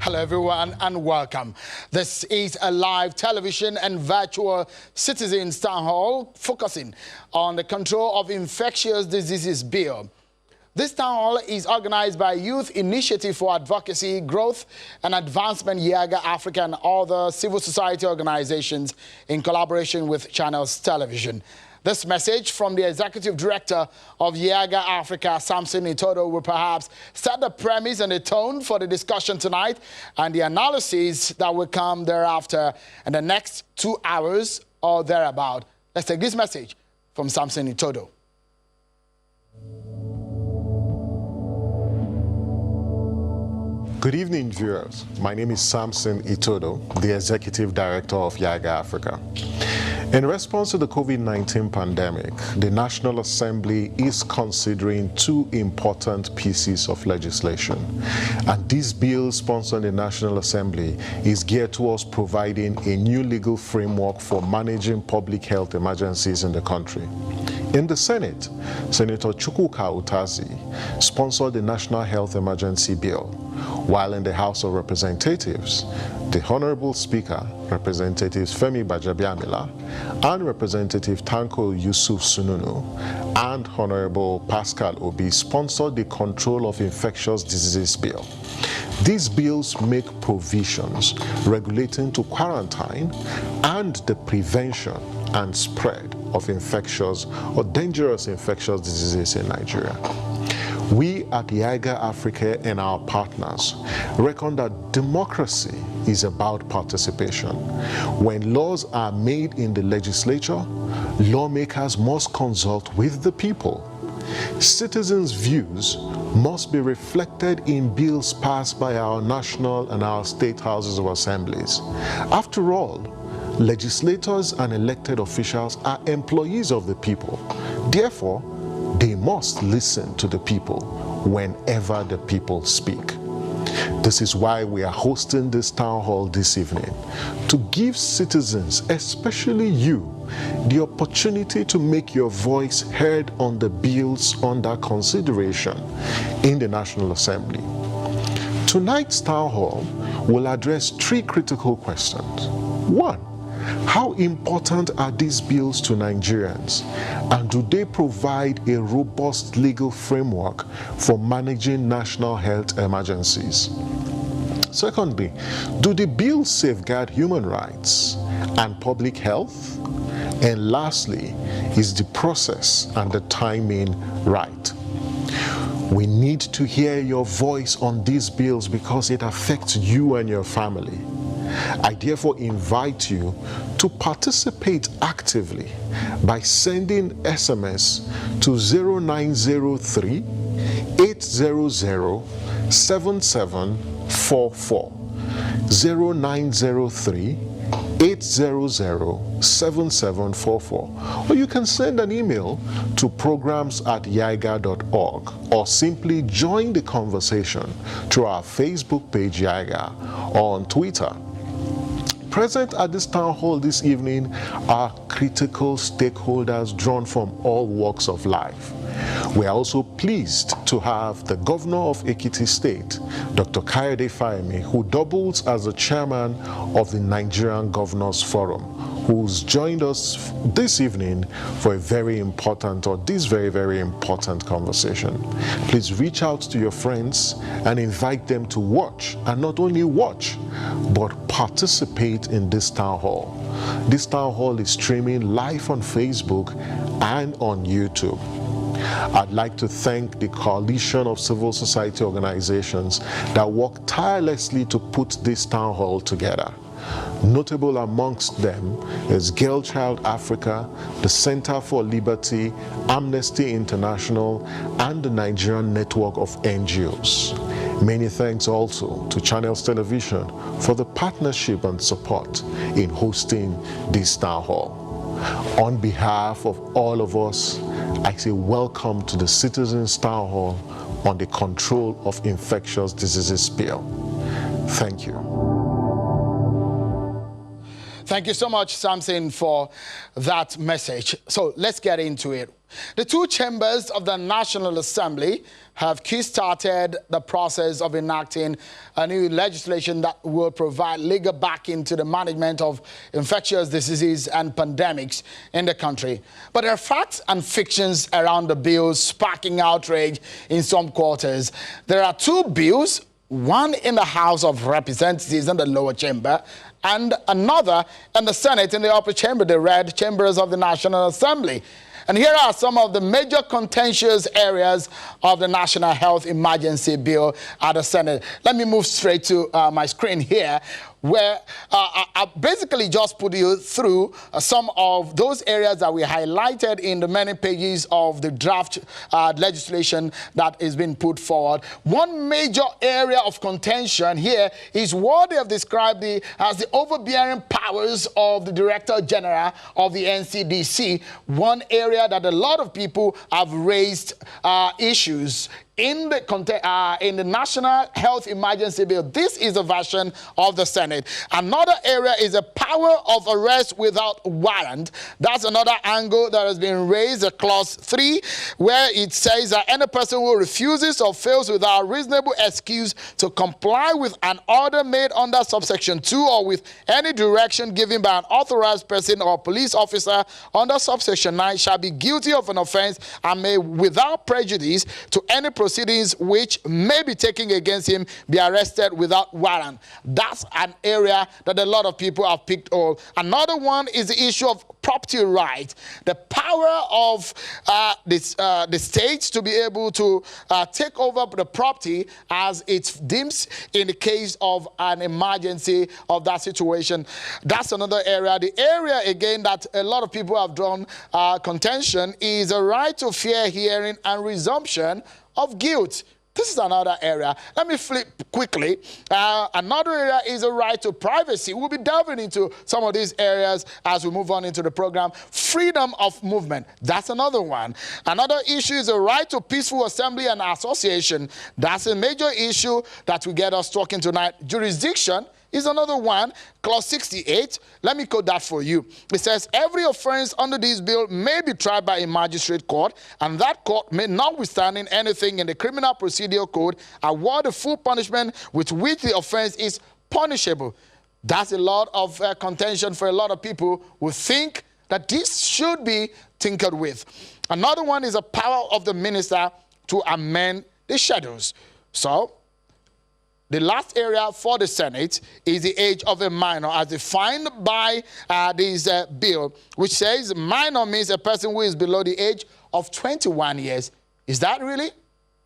Hello everyone and welcome. This is a live television and virtual citizens town hall focusing on the control of infectious diseases bill. This town hall is organized by Youth Initiative for Advocacy, Growth and Advancement, Yiaga Africa, and other civil society organizations in collaboration with Channels Television. This message from the Executive Director of Yiaga Africa, Samson Itodo, will perhaps set the premise and the tone for the discussion tonight and the analysis that will come thereafter in the next 2 hours or thereabout. Let's take this message from Samson Itodo. Good evening, viewers. My name is Samson Itodo, the Executive Director of Yiaga Africa. In response to the COVID-19 pandemic, the National Assembly is considering two important pieces of legislation. And this bill sponsored in the National Assembly is geared towards providing a new legal framework for managing public health emergencies in the country. In the Senate, Senator Chukwuka Utazi sponsored the National Health Emergency Bill, while in the House of Representatives, the Honorable Speaker, Representatives Femi Bajabiamila, and Representative Tanko Yusuf Sununu, and Honorable Pascal Obi sponsored the Control of Infectious Diseases Bill. These bills make provisions regulating to quarantine and the prevention and spread of infectious or dangerous infectious diseases in Nigeria. We at Yiaga Africa and our partners reckon that democracy is about participation. When laws are made in the legislature, lawmakers must consult with the people. Citizens' views must be reflected in bills passed by our national and our state houses of assemblies. After all, legislators and elected officials are employees of the people. Therefore, they must listen to the people whenever the people speak. This is why we are hosting this town hall this evening, to give citizens, especially you, the opportunity to make your voice heard on the bills under consideration in the National Assembly. Tonight's town hall will address three critical questions. One, how important are these bills to Nigerians, and do they provide a robust legal framework for managing national health emergencies? Secondly, do the bills safeguard human rights and public health? And lastly, is the process and the timing right? We need to hear your voice on these bills because it affects you and your family. I therefore invite you to participate actively by sending SMS to 0903 800 7744, 0903 800 7744, or you can send an email to programs@yiaga.org, or simply join the conversation through our Facebook page Yiaga or on Twitter. Present at this town hall this evening are critical stakeholders drawn from all walks of life. We are also pleased to have the Governor of Ekiti State, Dr. Kayode Fayemi, who doubles as the chairman of the Nigerian Governors Forum, who's joined us this evening for a very important, or this very important conversation. Please reach out to your friends and invite them to watch, and not only watch, but participate in this town hall. This town hall is streaming live on Facebook and on YouTube. I'd like to thank the coalition of civil society organizations that work tirelessly to put this town hall together. Notable amongst them is Girl Child Africa, the Center for Liberty, Amnesty International, and the Nigerian network of NGOs. Many thanks also to Channels Television for the partnership and support in hosting this town hall. On behalf of all of us, I say welcome to the Citizens Town Hall on the Control of Infectious Diseases Bill. Thank you. Thank you so much, Samson, for that message. So let's get into it. The two chambers of the National Assembly have kick-started the process of enacting a new legislation that will provide legal backing to the management of infectious diseases and pandemics in the country. But there are facts and fictions around the bills sparking outrage in some quarters. There are two bills, one in the House of Representatives in the lower chamber, and another in the Senate in the upper chamber, the red chambers of the National Assembly. And here are some of the major contentious areas of the National Health Emergency Bill at the Senate. Let me move straight to my screen here, where I basically just put you through some of those areas that we highlighted in the many pages of the draft legislation that is being put forward. One major area of contention here is what they have described as the overbearing powers of the Director General of the NCDC. One area that a lot of people have raised issues in the National Health Emergency Bill. This is a version of the Senate. Another area is the power of arrest without warrant. That's another angle that has been raised, Clause 3, where it says that any person who refuses or fails without reasonable excuse to comply with an order made under subsection 2 or with any direction given by an authorized person or police officer under subsection 9 shall be guilty of an offense and may, without prejudice to any proceedings which may be taken against him, be arrested without warrant. That's an area that a lot of people have picked up. Another one is the issue of property right, the power of the states to be able to take over the property as it deems in the case of an emergency of that situation. That's another area. The area, again, that a lot of people have drawn contention is a right to fair hearing and resumption of guilt. This is another area. Let me flip quickly. Another area is a right to privacy. We'll be delving into some of these areas as we move on into the program. Freedom of movement. That's another one. Another issue is a right to peaceful assembly and association. That's a major issue that will get us talking tonight. Jurisdiction is another one. Clause 68, let me quote that for you. It says, every offense under this bill may be tried by a magistrate court, and that court may, notwithstanding anything in the Criminal Procedure Code, award the full punishment with which the offense is punishable. That's a lot of contention for a lot of people who think that this should be tinkered with. Another one is a power of the minister to amend the schedules. So, the last area for the Senate is the age of a minor as defined by this bill, which says minor means a person who is below the age of 21 years. Is that really?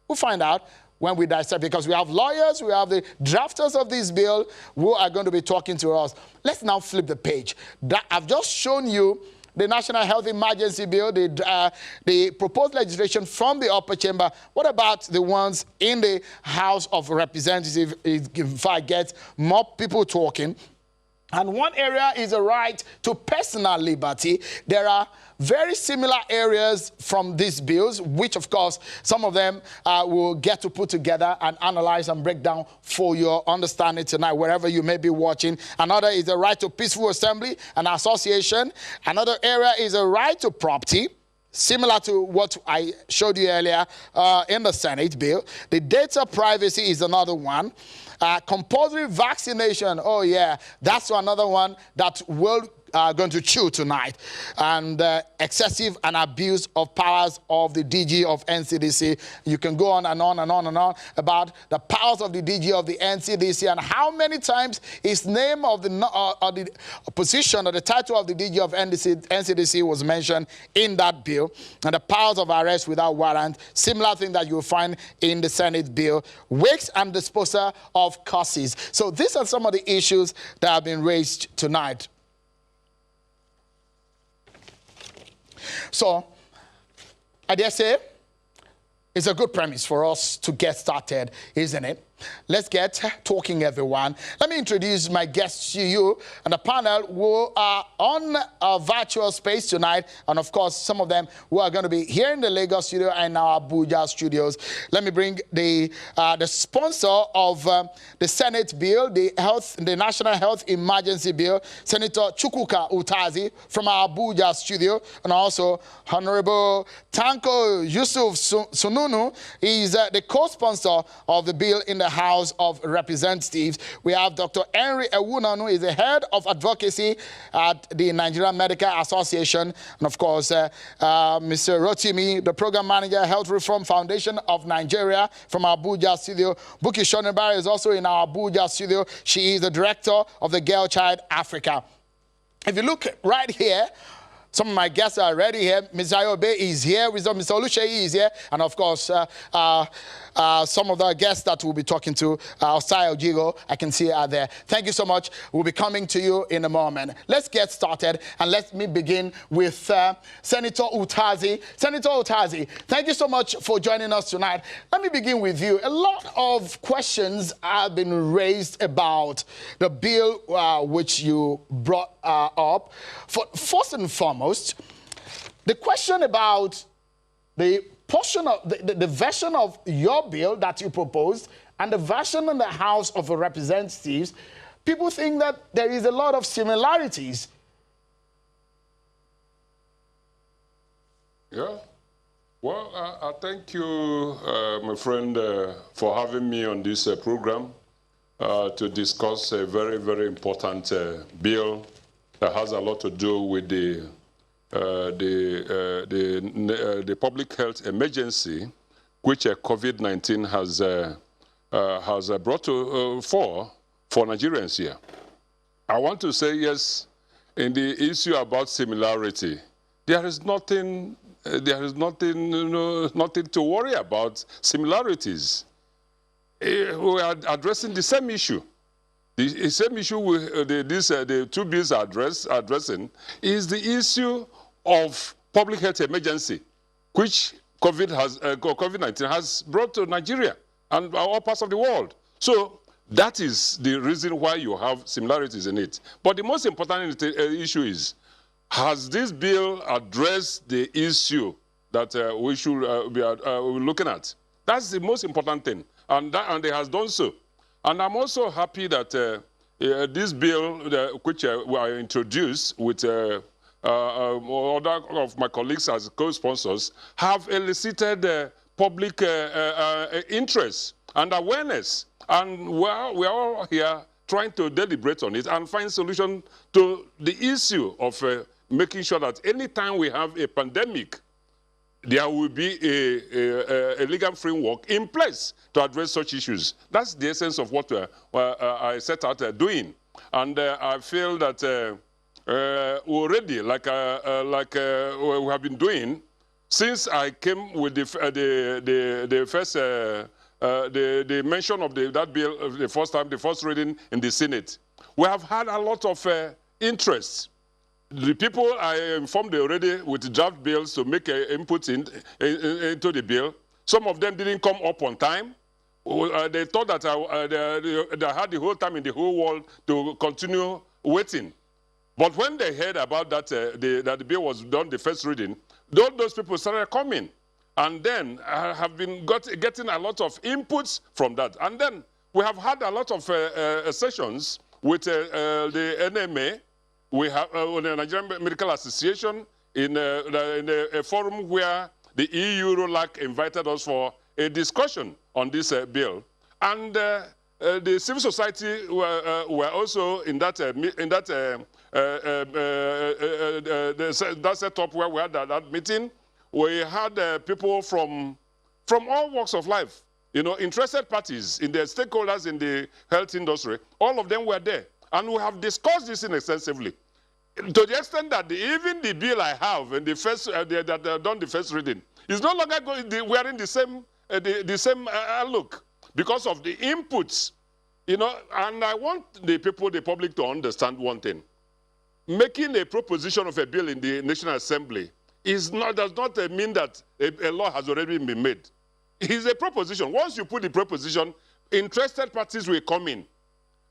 We'll find out when we dissect, because we have lawyers, we have the drafters of this bill who are going to be talking to us. Let's now flip the page. I've just shown you the National Health Emergency Bill, the proposed legislation from the upper chamber. What about the ones in the House of Representatives? If I get more people talking. And one area is a right to personal liberty. There are very similar areas from these bills, which, of course, some of them will get to put together and analyze and break down for your understanding tonight, wherever you may be watching. Another is the right to peaceful assembly and association. Another area is a right to property, similar to what I showed you earlier in the Senate bill. The data privacy is another one. Compulsory vaccination, oh yeah, that's another one that we're going to chew tonight. And excessive and abuse of powers of the DG of NCDC. You can go on and on and on and on about the powers of the DG of the NCDC and how many times his name of the position or the title of the DG of NCDC was mentioned in that bill. And the powers of arrest without warrant, similar thing that you'll find in the Senate bill. Wakes and disposal of corpses. So these are some of the issues that have been raised tonight. So, I dare say, it's a good premise for us to get started, isn't it? Let's get talking, everyone. Let me introduce my guests to you and the panel who are on our virtual space tonight, and of course, some of them who are going to be here in the Lagos studio and our Abuja studios. Let me bring the sponsor of the Senate bill, the National Health Emergency Bill, Senator Chukwuka Utazi from our Abuja studio, and also Honorable Tanko Yusuf Sununu. He's the co-sponsor of the bill in the House of Representatives. We have Dr. Henry Ewunan, who is the head of advocacy at the Nigerian Medical Association, and of course, Mr. Rotimi, the program manager, Health Reform Foundation of Nigeria from our Abuja studio. Buki Shonebara is also in our Abuja studio. She is the director of the Girl Child Africa. If you look right here, some of my guests are already here. Ms. Ayobe is here. Mr. Oluseyi is here. And of course, some of the guests that we'll be talking to, Osai Ojigo, I can see are there. Thank you so much. We'll be coming to you in a moment. Let's get started. And let me begin with Senator Utazi. Senator Utazi, thank you so much for joining us tonight. Let me begin with you. A lot of questions have been raised about the bill which you brought up. First and foremost, the question about the portion of the version of your bill that you proposed and the version in the House of Representatives, people think that there is a lot of similarities. Yeah. Well, I thank you, my friend, for having me on this program to discuss a very, very important bill that has a lot to do with the public health emergency, which COVID-19 has brought to for Nigerians here. I want to say yes, in the issue about similarity, there is nothing, nothing to worry about similarities. We are addressing the same issue. The same issue the two bills are addressing is the issue of public health emergency, which COVID-19 has brought to Nigeria and all parts of the world. So that is the reason why you have similarities in it. But the most important issue is, has this bill addressed the issue that we should be looking at? That's the most important thing, and it has done so. And I'm also happy that this bill, which were introduced with other of my colleagues as co-sponsors, have elicited public interest and awareness. And we are all here trying to deliberate on it and find solution to the issue of making sure that anytime we have a pandemic, there will be a legal framework in place to address such issues. That's the essence of what I set out doing. And I feel that already, like we have been doing, since I came with the mention of that bill the first time, the first reading in the Senate, we have had a lot of interest. The people I informed already with draft bills to make input into the bill. Some of them didn't come up on time. They thought that they had the whole time in the whole world to continue waiting. But when they heard about that, that the bill was done the first reading, those people started coming. And then I have been getting a lot of inputs from that. And then we have had a lot of sessions with the NMA. We have the Nigerian Medical Association in a forum where the EU ROLAC invited us for a discussion on this bill. And the civil society were also in that setup where we had that meeting. We had people from all walks of life, interested parties, in the stakeholders in the health industry. All of them were there. And we have discussed this extensively. To the extent that even the bill I have in the first, that done the first reading, is no longer wearing the same look because of the inputs, And I want the public to understand one thing. Making a proposition of a bill in the National Assembly does not mean that a law has already been made. It is a proposition. Once you put the proposition, interested parties will come in.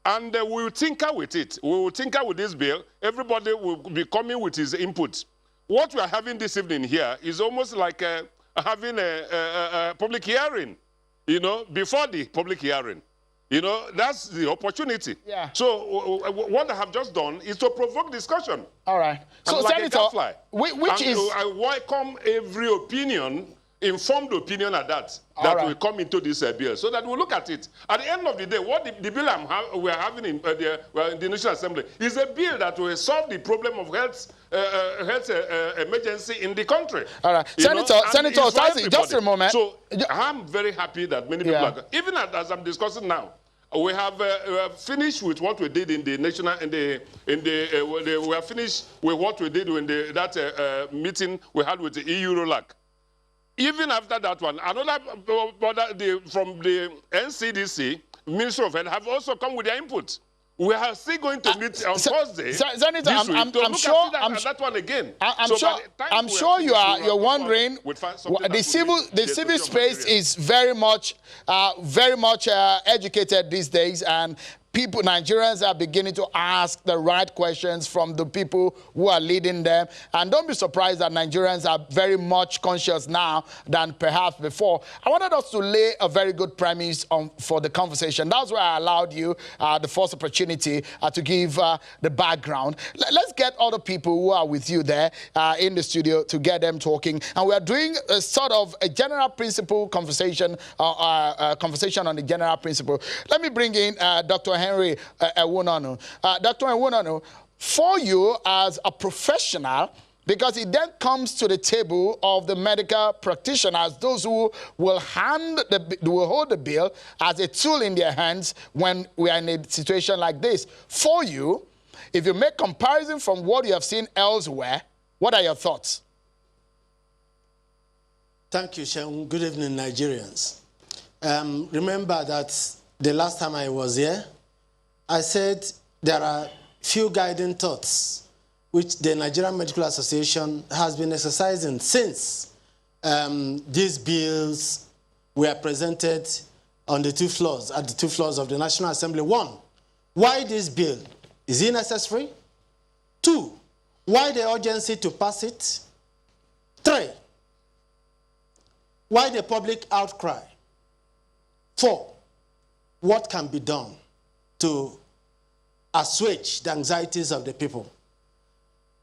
And we will tinker with it. We will tinker with this bill. Everybody will be coming with his input. What we are having this evening here is almost like having a public hearing, you know, before the public hearing. You know, that's the opportunity. Yeah. So what I have just done is to provoke discussion. All right. So, like Senator, which is... I welcome every opinion, informed opinion at that will come into this bill, so that we'll look at it. At the end of the day, what the bill we're having in the National Assembly is a bill that will solve the problem of health emergency in the country. All right. Senator Otazi, just a moment. So I'm very happy that many people are, even as I'm discussing now, we have finished with what we did in the national, we are finished with what we did in that meeting we had with the EU ROLAC. Even after that one, another from the NCDC, Ministry of Health, have also come with their input. We are still going to meet on Thursday. Senator, I'm sure you're wondering. The civil space is very much educated these days, and Nigerians are beginning to ask the right questions from the people who are leading them. And don't be surprised that Nigerians are very much conscious now than perhaps before. I wanted us to lay a very good premise for the conversation. That's why I allowed you the first opportunity to give the background. Let's get other people who are with you there in the studio to get them talking. And we are doing a sort of a general principle conversation, conversation on the general principle. Let me bring in Dr. Henry Ewunonu. Dr. Ewunonu, for you as a professional, because it then comes to the table of the medical practitioners, those who will hold the bill as a tool in their hands when we are in a situation like this. For you, if you make comparison from what you have seen elsewhere, what are your thoughts? Thank you, Sean. Good evening, Nigerians. Remember that the last time I was here, I said there are few guiding thoughts which the Nigerian Medical Association has been exercising since these bills were presented on the two floors, at the two floors of the National Assembly. One, why this bill? Is it necessary? Two, why the urgency to pass it? Three, why the public outcry? Four, what can be done to assuage the anxieties of the people?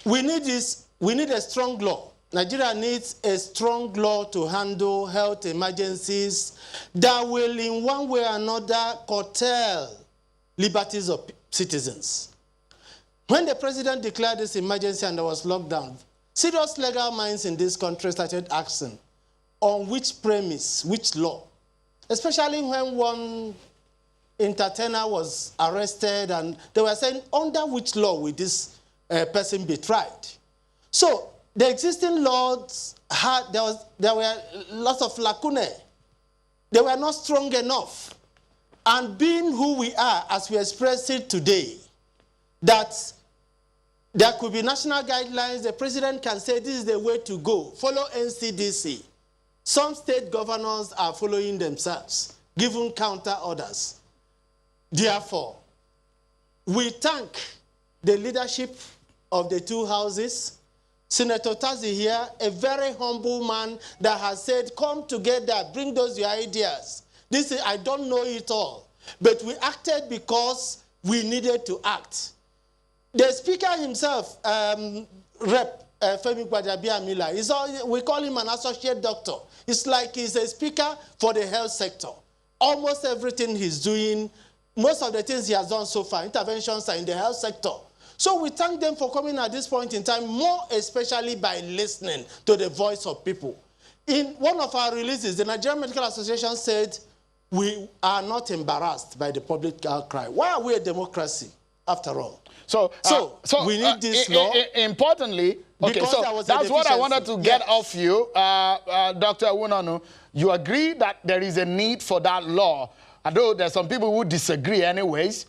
We need a strong law. Nigeria needs a strong law to handle health emergencies that will in one way or another curtail liberties of citizens. When the president declared this emergency and there was lockdown, serious legal minds in this country started asking on which premise, which law, especially when one entertainer was arrested and they were saying, under which law will this person be tried? So the existing laws there were lots of lacunae. They were not strong enough. And being who we are, as we express it today, that there could be national guidelines, the president can say this is the way to go, follow NCDC. Some state governors are following themselves, giving counter orders. Therefore, we thank the leadership of the two houses. Senator Tazi here, a very humble man that has said, come together, bring those your ideas. This is, I don't know it all, but we acted because we needed to act. The speaker himself, Rep. Femi Gbadabiamila, we call him an associate doctor. It's like he's a speaker for the health sector. Almost everything he's doing, most of the things he has done so far, interventions are in the health sector. So we thank them for coming at this point in time, more especially by listening to the voice of people. In one of our releases, the Nigerian Medical Association said, we are not embarrassed by the public outcry. Why are we a democracy, after all? So we need this law. Importantly, okay, so that's what I wanted to get off you, Dr. Ewunonu. You agree that there is a need for that law, although there's some people who disagree anyways.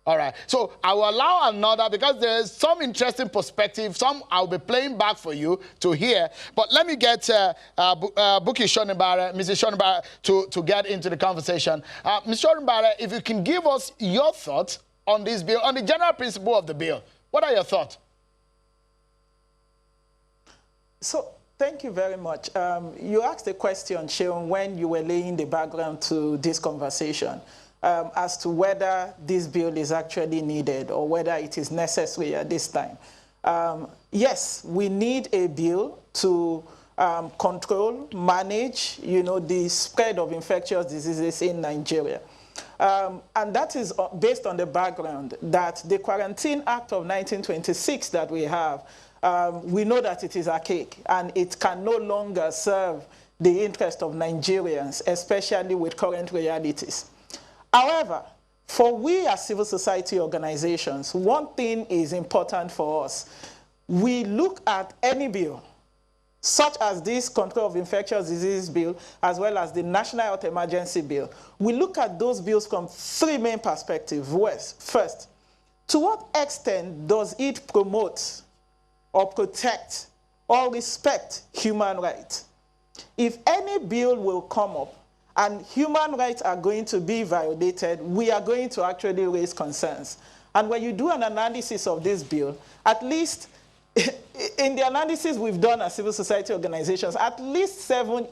All right. So I will allow another because there is some interesting perspective. Some I'll be playing back for you to hear. But let me get Buki Shonibare, Mrs. Shonibare, to get into the conversation. Ms. Shonibare, if you can give us your thoughts on this bill, on the general principle of the bill. What are your thoughts? So, thank you very much. You asked a question, Sheon, when you were laying the background to this conversation as to whether this bill is actually needed or whether it is necessary at this time. Yes, we need a bill to control, manage, the spread of infectious diseases in Nigeria. And that is based on the background that the Quarantine Act of 1926 that we have, we know that it is archaic and it can no longer serve the interest of Nigerians, especially with current realities. However, for we as civil society organizations, one thing is important for us. We look at any bill, such as this Control of Infectious Diseases Bill, as well as the National Health Emergency Bill. We look at those bills from three main perspectives. First, to what extent does it promote or protect or respect human rights? If any bill will come up and human rights are going to be violated, we are going to actually raise concerns. And when you do an analysis of this bill, at least in the analysis we've done as civil society organizations, at least 7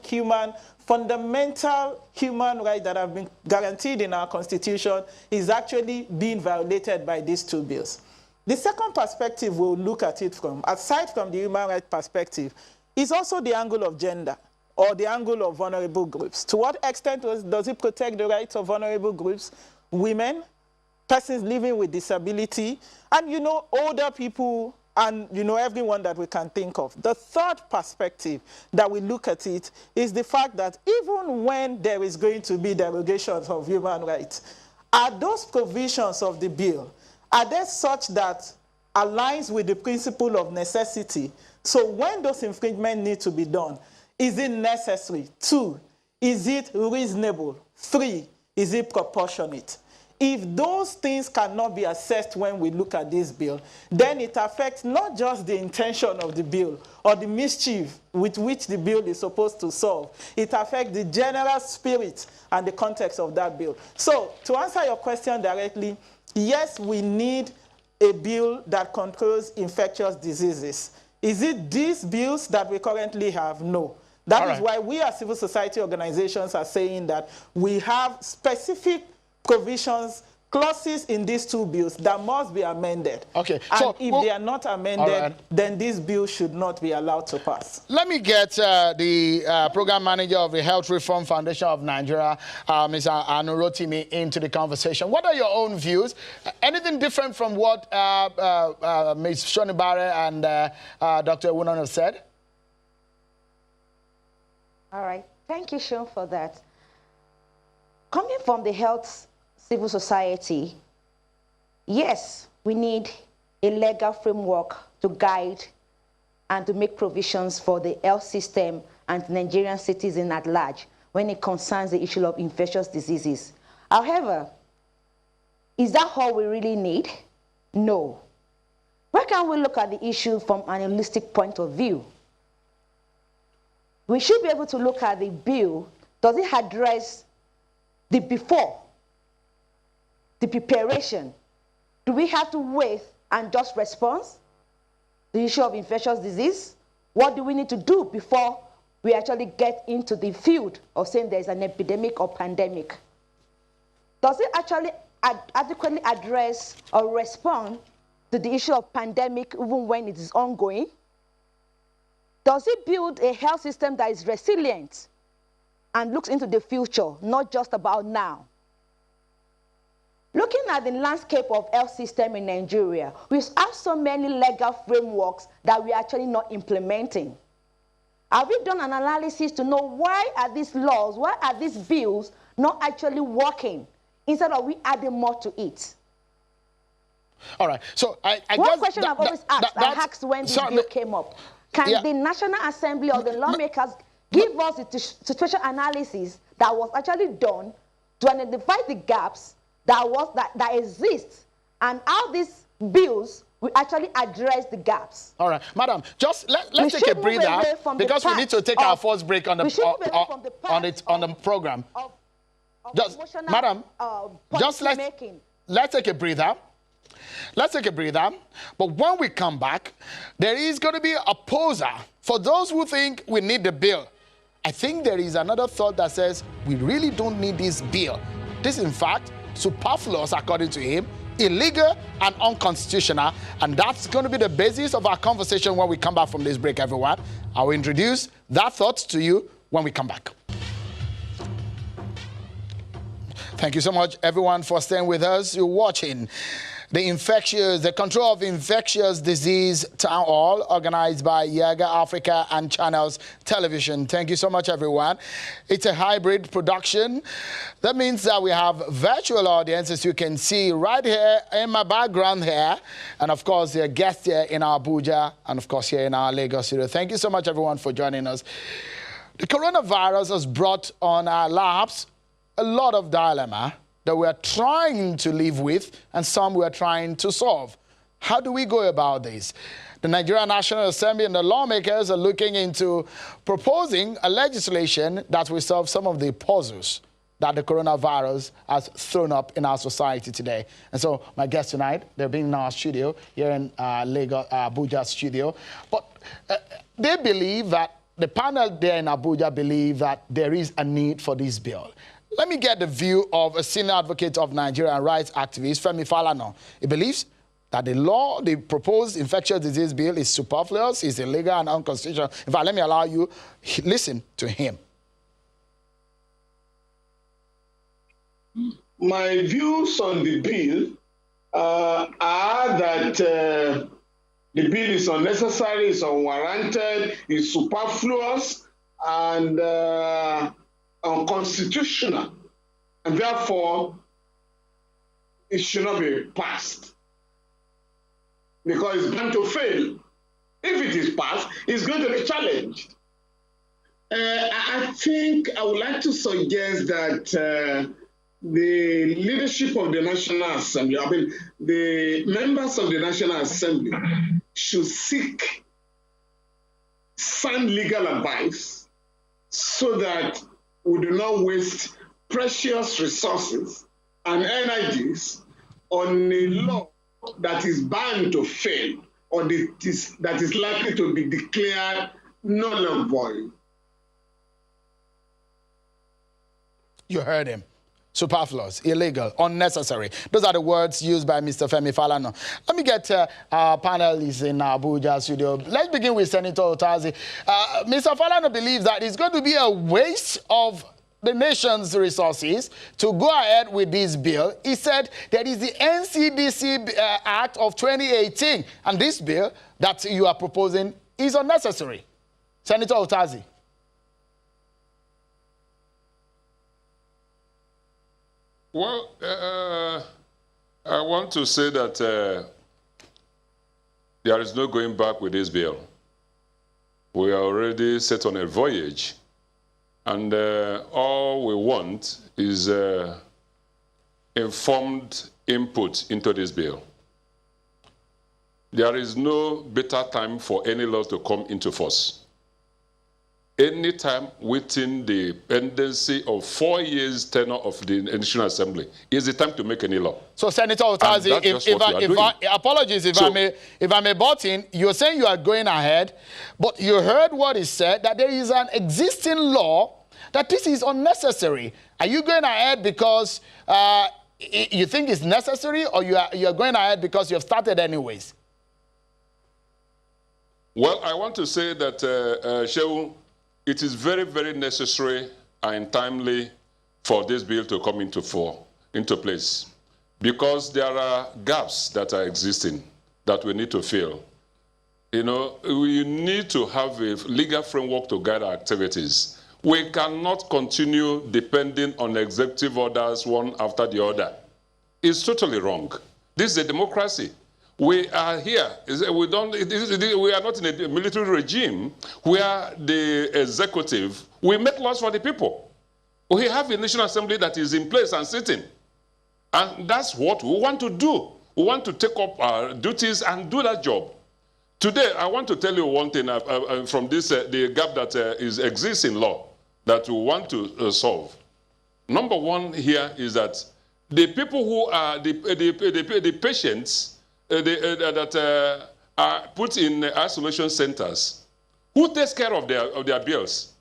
fundamental human rights that have been guaranteed in our Constitution is actually being violated by these 2 bills. The second perspective we'll look at it from, aside from the human rights perspective, is also the angle of gender or the angle of vulnerable groups. To what extent does it protect the rights of vulnerable groups? Women, persons living with disability, and older people, and everyone that we can think of. The third perspective that we look at it is the fact that even when there is going to be derogations of human rights, are those provisions of the bill, are they such that aligns with the principle of necessity? So when those infringements need to be done, is it necessary? 2, is it reasonable? 3, is it proportionate? If those things cannot be assessed when we look at this bill, then it affects not just the intention of the bill or the mischief with which the bill is supposed to solve. It affects the general spirit and the context of that bill. So, to answer your question directly, yes, we need a bill that controls infectious diseases. Is it these bills that we currently have? No. That is why we as civil society organizations are saying that we have specific provisions, clauses in these 2 bills that must be amended. Okay. And so, if they are not amended, then this bill should not be allowed to pass. Let me get the program manager of the Health Reform Foundation of Nigeria, Ms. Anurotimi, into the conversation. What are your own views? Anything different from what Ms. Shonibare and Dr. Ewunon have said? All right. Thank you, Sean, for that. Coming from the health civil society, yes, we need a legal framework to guide and to make provisions for the health system and Nigerian citizens at large when it concerns the issue of infectious diseases. However, is that all we really need? No. Why can't we look at the issue from an holistic point of view? We should be able to look at the bill. Does it address the before, the preparation? Do we have to wait and just respond? The issue of infectious disease? What do we need to do before we actually get into the field of saying there's an epidemic or pandemic? Does it actually adequately address or respond to the issue of pandemic even when it is ongoing? Does it build a health system that is resilient and looks into the future, not just about now? Looking at the landscape of health system in Nigeria, we have so many legal frameworks that we are actually not implementing. Have we done an analysis to know why are these laws, why are these bills not actually working, instead of we adding more to it? All right. So I One guess question I've always asked, I asked when this bill came up. Can the National Assembly or the lawmakers give us the situation analysis that was actually done to identify the gaps that exist and how these bills will actually address the gaps. All right, madam, just let's take a breather because we need to take our first break on the program. Just, madam, just let's take a breather. Let's take a breather. But when we come back, there is going to be a poser for those who think we need the bill. I think there is another thought that says we really don't need this bill. This, in fact, superfluous according to him, illegal and unconstitutional, and that's going to be the basis of our conversation when we come back from this break, everyone. I will introduce that thought to you when we come back. Thank you so much, everyone, for staying with us. You're watching the Control of Infectious Disease Town Hall, organized by Yiaga Africa and Channels Television. Thank you so much, everyone. It's a hybrid production. That means that we have virtual audiences you can see right here in my background here. And of course, there are guests here in our Abuja and of course here in our Lagos studio. Thank you so much, everyone, for joining us. The coronavirus has brought on our laps a lot of dilemma that we are trying to live with and some we are trying to solve. How do we go about this? The Nigerian National Assembly and the lawmakers are looking into proposing a legislation that will solve some of the puzzles that the coronavirus has thrown up in our society today. And so my guests tonight, they're being in our studio, here in Lagos, Abuja studio. But they believe that, the panel there in Abuja believe that there is a need for this bill. Let me get the view of a senior advocate of Nigerian rights activist, Femi Falana. He believes that the proposed infectious disease bill is superfluous, is illegal and unconstitutional. In fact, let me allow you listen to him. My views on the bill are that the bill is unnecessary, is unwarranted, is superfluous, and unconstitutional, and therefore it should not be passed because it's bound to fail. If it is passed, it's going to be challenged. I think I would like to suggest that the leadership of the National Assembly, the members of the National Assembly should seek sound legal advice so that we do not waste precious resources and energies on a law that is bound to fail or that is likely to be declared null and void. You heard him. Superfluous, illegal, unnecessary. Those are the words used by Mr. Femi Falana. Let me get our panelists in Abuja studio. Let's begin with Senator Otazi. Mr. Falana believes that it's going to be a waste of the nation's resources to go ahead with this bill. He said there is the NCDC Act of 2018, and this bill that you are proposing is unnecessary. Senator Otazi. Well, I want to say that there is no going back with this bill. We are already set on a voyage, and all we want is informed input into this bill. There is no better time for any law to come into force. Any time within the pendency of 4 years tenure of the National Assembly is the time to make any law. So, Senator Otazi, apologies if I may butt in, you're saying you are going ahead, but you heard what he said, that there is an existing law that this is unnecessary. Are you going ahead because you think it's necessary, or you're going ahead because you've started anyways? Well, I want to say that, Shehu, it is very, very necessary and timely for this bill to come into place, because there are gaps that are existing that we need to fill. You know, we need to have a legal framework to guide our activities. We cannot continue depending on executive orders one after the other. It's totally wrong. This is a democracy. We are here. We are not in a military regime where the executive, we make laws for the people. We have a National Assembly that is in place and sitting. And that's what we want to do. we want to take up our duties and do that job. Today, I want to tell you one thing from this, the gap that exists in law that we want to solve. Number one here is that the people who are the patients that are put in isolation centers, who takes care of their bills?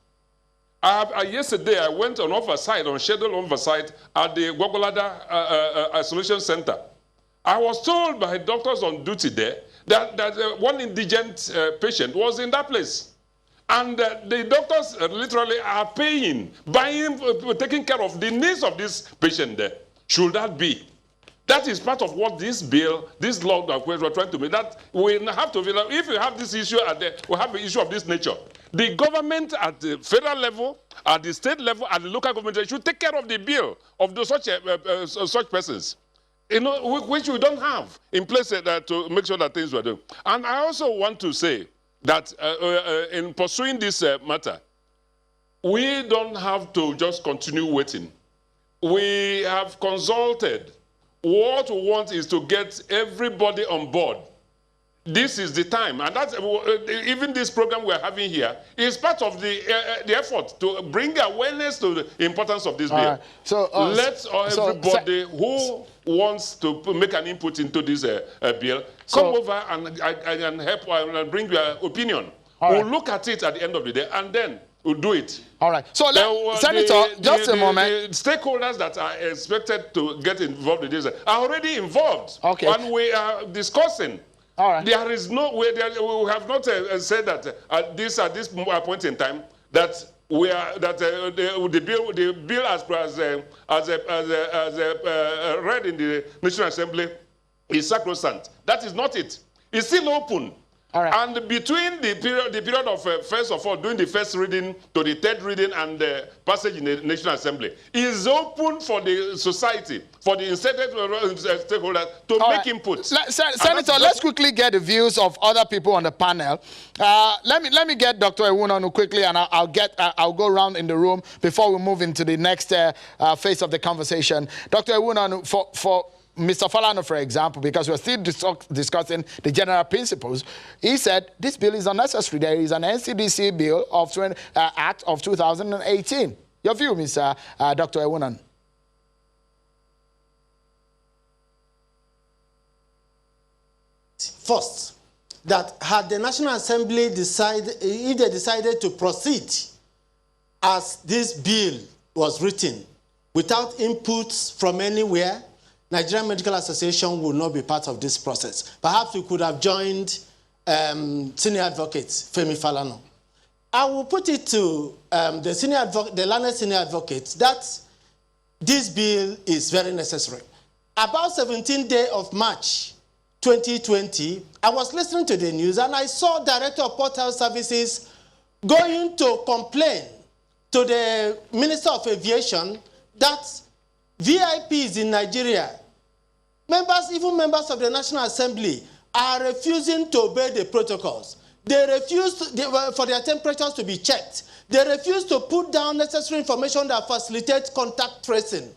Yesterday, I went on oversight, on scheduled oversight at the Gwagwalada Isolation Center. I was told by doctors on duty there that one indigent patient was in that place. And the doctors literally are paying, buying, taking care of the needs of this patient there. Should that be? That is part of what this bill, this law that we're trying to make, that we have to, if you have this issue, we have an issue of this nature. The government at the federal level, at the state level, at the local government, they should take care of the bill of such persons, which we don't have in place to make sure that things were done. And I also want to say that in pursuing this matter, we don't have to just continue waiting. We have consulted. What we want is to get everybody on board. This is the time, and that's even this program we're having here is part of the effort to bring awareness to the importance of this bill. Right. So everybody who wants to make an input into this bill come over and help and bring your opinion. We'll look at it at the end of the day, and then we'll do it. All right. So, Senator, just a moment. The stakeholders that are expected to get involved in this are already involved. Okay. And we are discussing. All right. There is no way, we have not said that at this point in time that we are the bill as read in the National Assembly is sacrosanct. That is not it. It's still open. All right. And between the period of first of all doing the first reading to the third reading and the passage in the National Assembly is open for the society, for the inserted stakeholders to make input. Senator, let's quickly get the views of other people on the panel. Let me get Dr. Ewunonu quickly, and I'll go around in the room before we move into the next phase of the conversation. Dr. Ewunonu, for Mr. Falana, for example, because we're still discussing the general principles, he said this bill is unnecessary. There is an NCDC bill of Act of 2018. Your view, Mr. Dr. Ewunonu? First, that had the National Assembly decided to proceed as this bill was written, without inputs from anywhere, Nigerian Medical Association will not be part of this process. Perhaps we could have joined senior advocate Femi Falana. I will put it to the learned senior advocate that this bill is very necessary. About 17th day of March 2020, I was listening to the news and I saw Director of Port Health Services going to complain to the Minister of Aviation that VIPs in Nigeria, even members of the National Assembly, are refusing to obey the protocols. They refuse for their temperatures to be checked. They refuse to put down necessary information that facilitates contact tracing.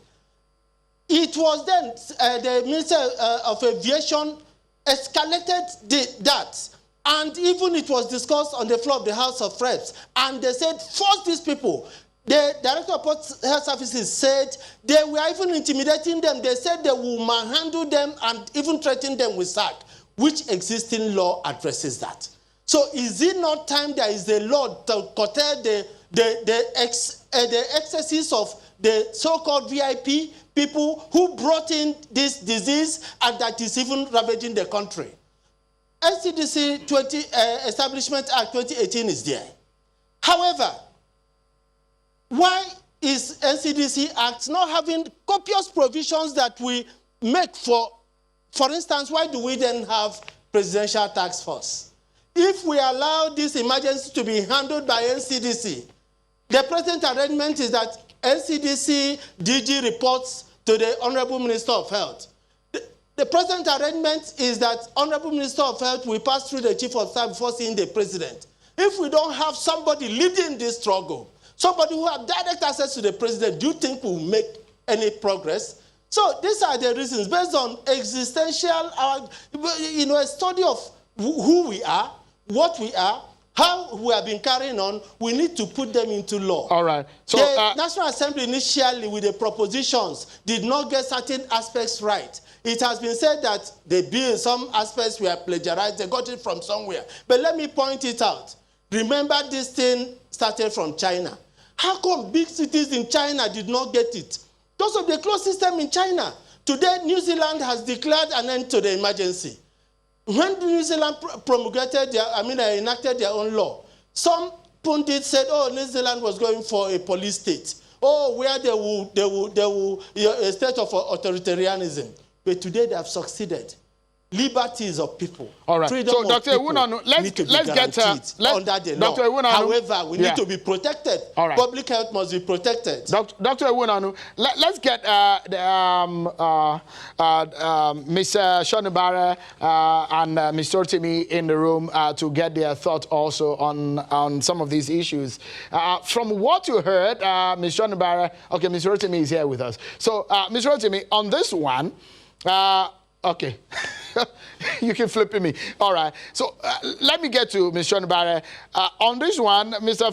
It was then the Minister of Aviation escalated that. And even it was discussed on the floor of the House of Reps. And they said, force these people. The Director of Port Health Services said they were even intimidating them. They said they will manhandle them and even threaten them with sack, which existing law addresses that. So is it not time there is a law to curtail the excesses of the so-called VIP people who brought in this disease and that is even ravaging the country? NCDC Establishment Act 2018 is there. However, why is NCDC Act not having copious provisions that we make for instance, why do we then have Presidential Task Force? If we allow this emergency to be handled by NCDC, the present arrangement is that NCDC DG reports to the Honorable Minister of Health. The present arrangement is that Honorable Minister of Health will pass through the Chief of Staff before seeing the President. If we don't have somebody leading this struggle, somebody who has direct access to the President, do you think we'll make any progress? So these are the reasons based on existential, a study of who we are, what we are, how we have been carrying on. We need to put them into law. All right. So the National Assembly initially with the propositions did not get certain aspects right. It has been said that the bill, some aspects were plagiarized. They got it from somewhere. But let me point it out. Remember, this thing started from China. How come big cities in China did not get it? Because of the closed system in China. Today, New Zealand has declared an end to the emergency. When New Zealand enacted their own law, some pundits said, oh, New Zealand was going for a police state. Oh, where they will a state of authoritarianism. But today they have succeeded. Liberties of people. All right. Freedom so, of Dr. people Ewunonu, need to be guaranteed under the law. Dr. Ewunonu, however, we need to be protected. All right. Public health must be protected. Dr. Ewunonu, let's get Mr. Shonibare and Mr. Rotimi in the room to get their thoughts also on some of these issues. From what you heard, Mr. Shonibare, okay, Mr. Rotimi is here with us. So, Mr. Rotimi, on this one, okay. You can flip me. All right. So let me get to Mr. Shonibare. On this one, Mr.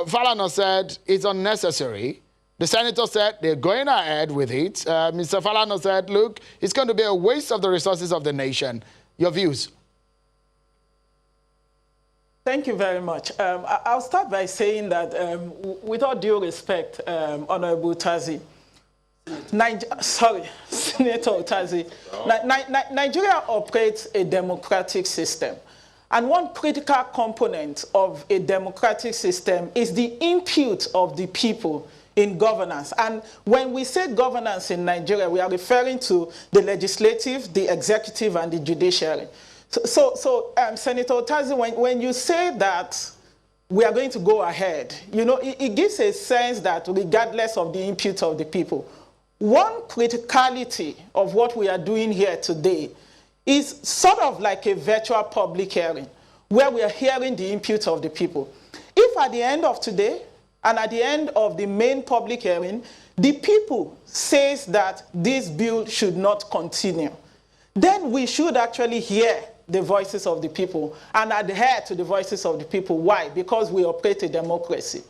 Falana said it's unnecessary. The senator said they're going ahead with it. Mr. Falana said, look, it's going to be a waste of the resources of the nation. Your views? Thank you very much. I'll start by saying that with all due respect, Honorable Tazi, Senator Tazi, Nigeria operates a democratic system. And one critical component of a democratic system is the input of the people in governance. And when we say governance in Nigeria, we are referring to the legislative, the executive, and the judiciary. So Senator Tazi, when you say that we are going to go ahead, you know, it gives a sense that regardless of the input of the people, one criticality of what we are doing here today is sort of like a virtual public hearing, where we are hearing the input of the people. If at the end of today, and at the end of the main public hearing, the people says that this bill should not continue, then we should actually hear the voices of the people and adhere to the voices of the people. Why? Because we operate a democracy.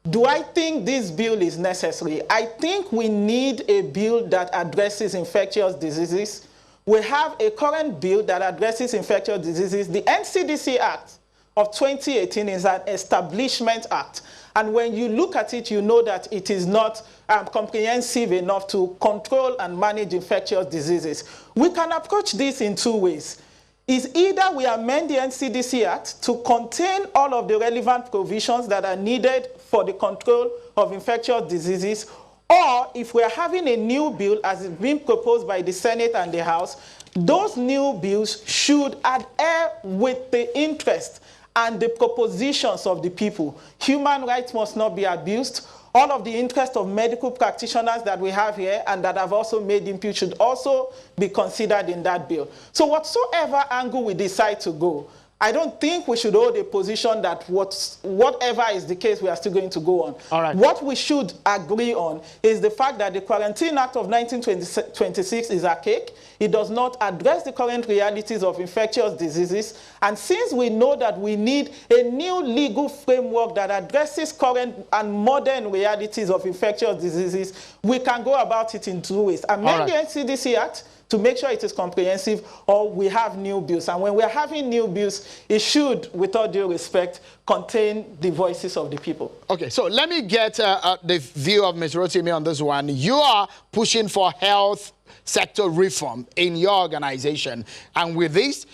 Do I think this bill is necessary? I think we need a bill that addresses infectious diseases. We have a current bill that addresses infectious diseases. The NCDC Act of 2018 is an establishment act. And when you look at it, you know that it is not comprehensive enough to control and manage infectious diseases. We can approach this in two ways. Is either we amend the NCDC Act to contain all of the relevant provisions that are needed for the control of infectious diseases, or if we are having a new bill as is being proposed by the Senate and the House, those new bills should adhere with the interest and the propositions of the people. Human rights must not be abused. All of the interest of medical practitioners that we have here and that have also made input should also be considered in that bill. So whatsoever angle we decide to go, I don't think we should hold a position that whatever is the case, we are still going to go on. All right. What we should agree on is the fact that the Quarantine Act of 1926 is archaic. It does not address the current realities of infectious diseases. And since we know that we need a new legal framework that addresses current and modern realities of infectious diseases, we can go about it in two ways. Amend the NCDC Act to make sure it is comprehensive, or we have new bills. And when we are having new bills, it should, with all due respect, contain the voices of the people. Okay, so let me get the view of Ms. Rotimi on this one. You are pushing for health sector reform in your organization. And with this,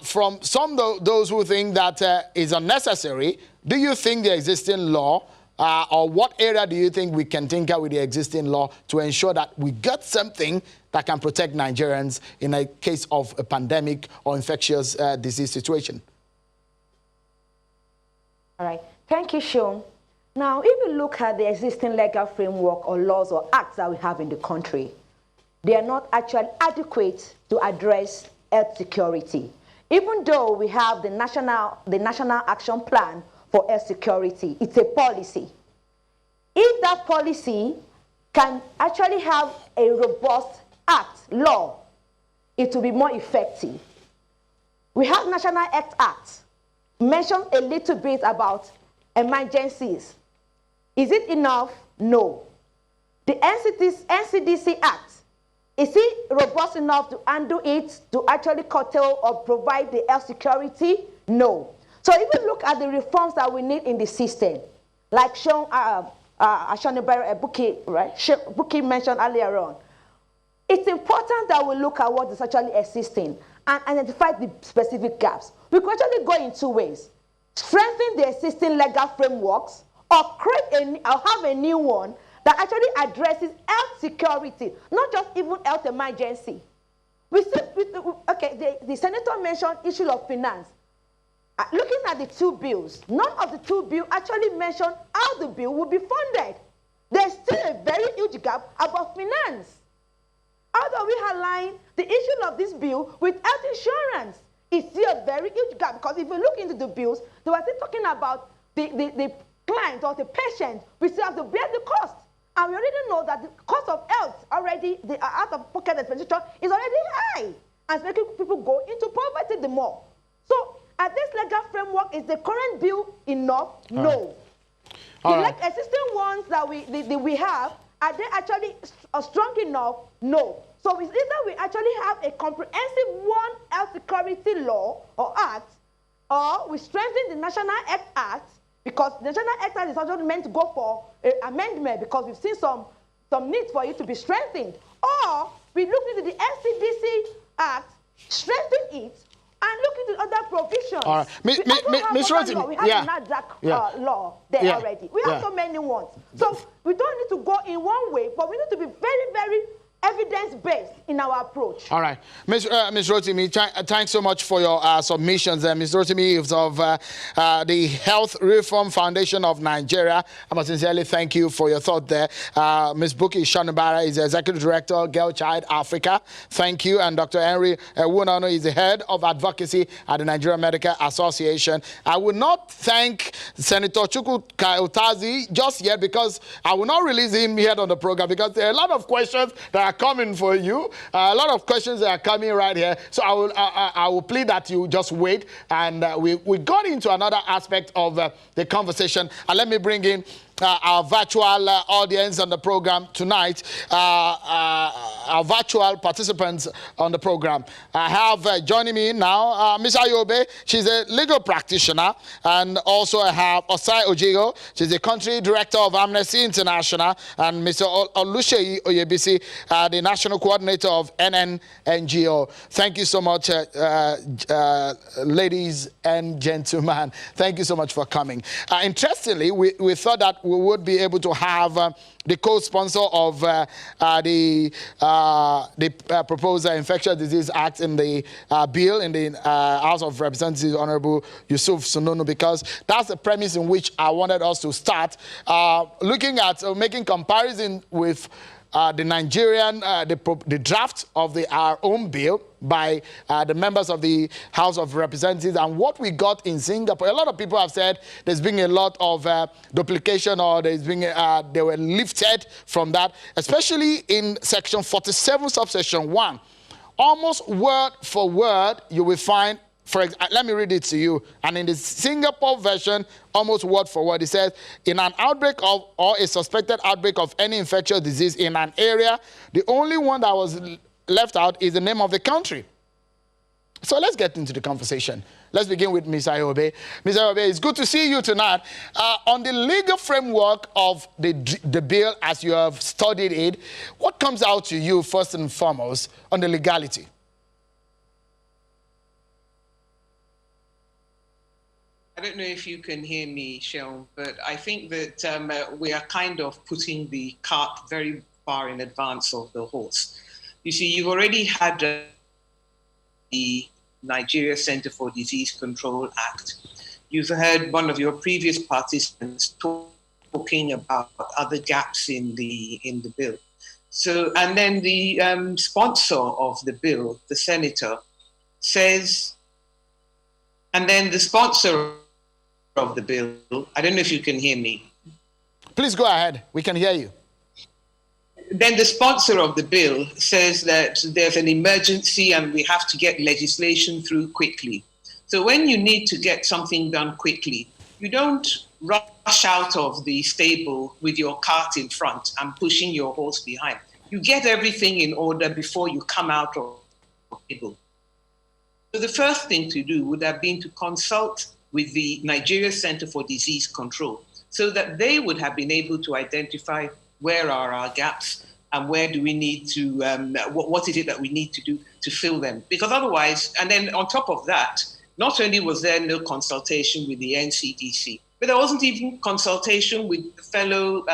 from some of those who think that is unnecessary, do you think the existing law, or what area do you think we can tinker with the existing law to ensure that we get something that can protect Nigerians in a case of a pandemic or infectious disease situation? All right. Thank you, Sean. Now, if you look at the existing legal framework or laws or acts that we have in the country, they are not actually adequate to address health security. Even though we have the National Action Plan for Health Security, it's a policy. If that policy can actually have a robust act, law, it will be more effective. We have National Act, mentioned a little bit about emergencies. Is it enough? No. The NCDC Act, is it robust enough to handle it, to actually curtail or provide the health security? No. So if we look at the reforms that we need in the system, like Buki mentioned earlier on, it's important that we look at what is actually existing and identify the specific gaps. We could actually go in two ways: strengthen the existing legal frameworks, or have a new one that actually addresses health security, not just even health emergency. The senator mentioned issue of finance. Looking at the two bills, none of the two bills actually mention how the bill will be funded. There's still a very huge gap about finance. How do we align the issue of this bill with health insurance? It's still a very huge gap, because if you look into the bills, they were still talking about the client or the patient, we still have to bear the cost. And we already know that the cost of health already, the out-of-pocket expenditure is already high, and it's making people go into poverty the more. So, at this legal framework, is the current bill enough? No. The existing ones that we have, are they actually strong enough? No. So it's either we actually have a comprehensive one health security law or act, or we strengthen the National Act, because the National Act is also meant to go for amendment, because we've seen some need for it to be strengthened. Or we look into the NCDC Act, strengthen it, and look into other provisions. All right. We have the NADAC law there already. We have so many ones. So we don't need to go in one way, but we need to be very, very evidence-based in our approach. All right. Ms. Rotimi, thanks so much for your submissions. Ms. Rotimi is of the Health Reform Foundation of Nigeria. I must sincerely thank you for your thought there. Ms. Buki Shanubara is the Executive Director, Girl Child Africa. Thank you. And Dr. Henry Ewunano is the Head of Advocacy at the Nigerian Medical Association. I will not thank Senator Chukwu Kautazi just yet, because I will not release him yet on the program, because there are a lot of questions that are coming for you. A lot of questions that are coming right here. So I will plead that you just wait. And we got into another aspect of the conversation. And let me bring in our virtual audience on the program tonight, our virtual participants on the program. I have joining me now Ms. Ayobe. She's a legal practitioner, and also I have Osai Ojigo. She's the country director of Amnesty International, and Mr. Oluseyi Oyebisi, the national coordinator of NNNGO. Thank you so much, ladies and gentlemen. Thank you so much for coming. Interestingly, we thought that we would be able to have the co-sponsor of the proposed Infectious Disease Act in the bill in the House of Representatives, Honorable Yusuf Sununu, because that's the premise in which I wanted us to start, looking at making comparison with the Nigerian, the draft of our own bill by the members of the House of Representatives, and what we got in Singapore. A lot of people have said there's been a lot of duplication, or they were lifted from that, especially in section 47, subsection 1. Almost word for word, you will find, let me read it to you. And in the Singapore version, almost word for word, it says, in an outbreak of or a suspected outbreak of any infectious disease in an area, the only one that was left out is the name of the country. So let's get into the conversation. Let's begin with Ms. Ayobe. Ms. Ayobe, it's good to see you tonight. On the legal framework of the bill, as you have studied it, what comes out to you first and foremost on the legality? I don't know if you can hear me, Sean, but I think that we are kind of putting the cart very far in advance of the horse. You see, you've already had the Nigeria Center for Disease Control Act. You've heard one of your previous participants talking about other gaps in the bill. So, and then the sponsor of the bill, the senator, says, and then the sponsor of the bill, I don't know if you can hear me. Please go ahead. We can hear you. then the sponsor of the bill says that there's an emergency and we have to get legislation through quickly. So when you need to get something done quickly, you don't rush out of the stable with your cart in front and pushing your horse behind. You get everything in order before you come out of the stable. So the first thing to do would have been to consult with the Nigeria Center for Disease Control so that they would have been able to identify where are our gaps and where do we need to, what is it that we need to do to fill them? Because otherwise, and then on top of that, not only was there no consultation with the NCDC, but there wasn't even consultation with the fellow,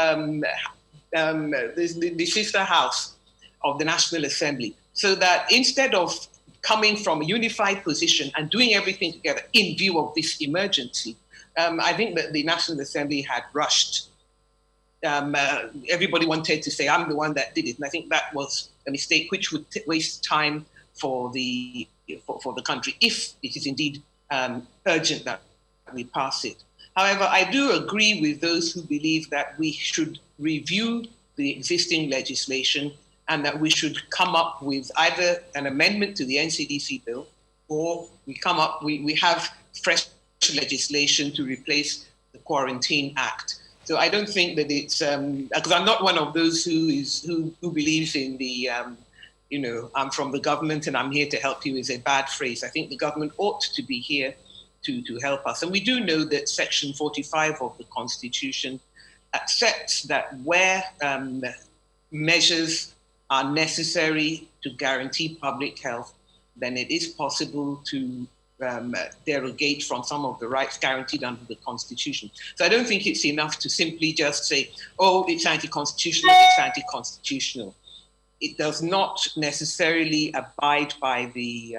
the sister house of the National Assembly. So that instead of coming from a unified position and doing everything together in view of this emergency, I think that the National Assembly had rushed. Everybody wanted to say, I'm the one that did it. And I think that was a mistake which would waste time for the country if it is indeed urgent that we pass it. However, I do agree with those who believe that we should review the existing legislation and that we should come up with either an amendment to the NCDC bill or we have fresh legislation to replace the Quarantine Act. So I don't think that it's, because I'm not one of those who believes in the, I'm from the government and I'm here to help you is a bad phrase. I think the government ought to be here to help us. And we do know that Section 45 of the Constitution accepts that where measures are necessary to guarantee public health, then it is possible to derogate from some of the rights guaranteed under the Constitution. So I don't think it's enough to simply just say, oh, it's anti-constitutional, it's anti-constitutional. It does not necessarily abide by the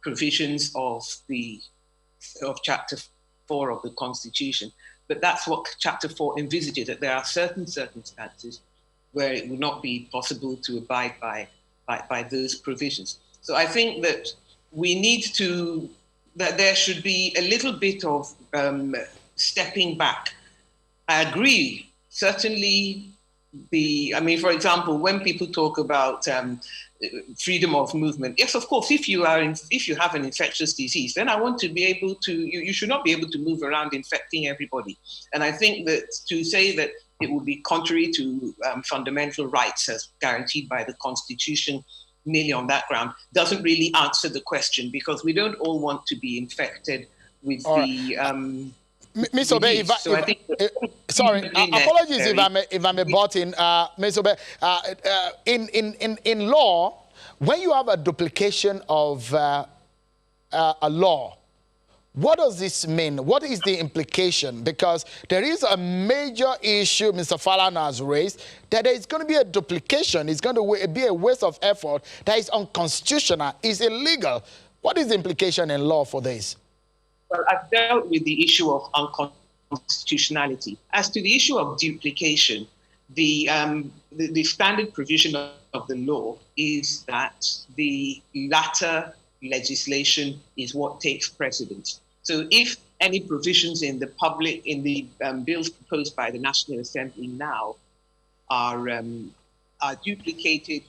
provisions of Chapter 4 of the Constitution. But that's what Chapter 4 envisages, that there are certain circumstances where it would not be possible to abide by those provisions. So I think that we need to, that there should be a little bit of stepping back. I agree, certainly for example, when people talk about freedom of movement, yes, of course, if you have an infectious disease, then I want to be able to, you should not be able to move around infecting everybody. And I think that to say that it would be contrary to fundamental rights as guaranteed by the Constitution, merely on that ground, doesn't really answer the question, because we don't all want to be infected with Ms. Obey, apologies if I may butt in, Ms. Obey. In law, when you have a duplication of a law, what does this mean? What is the implication? Because there is a major issue Mr. Fallon has raised, that there is going to be a duplication. It's going to be a waste of effort that is unconstitutional, is illegal. What is the implication in law for this? Well, I've dealt with the issue of unconstitutionality. As to the issue of duplication, the standard provision of the law is that the latter legislation is what takes precedence. So if any provisions in the bills proposed by the National Assembly now are duplicated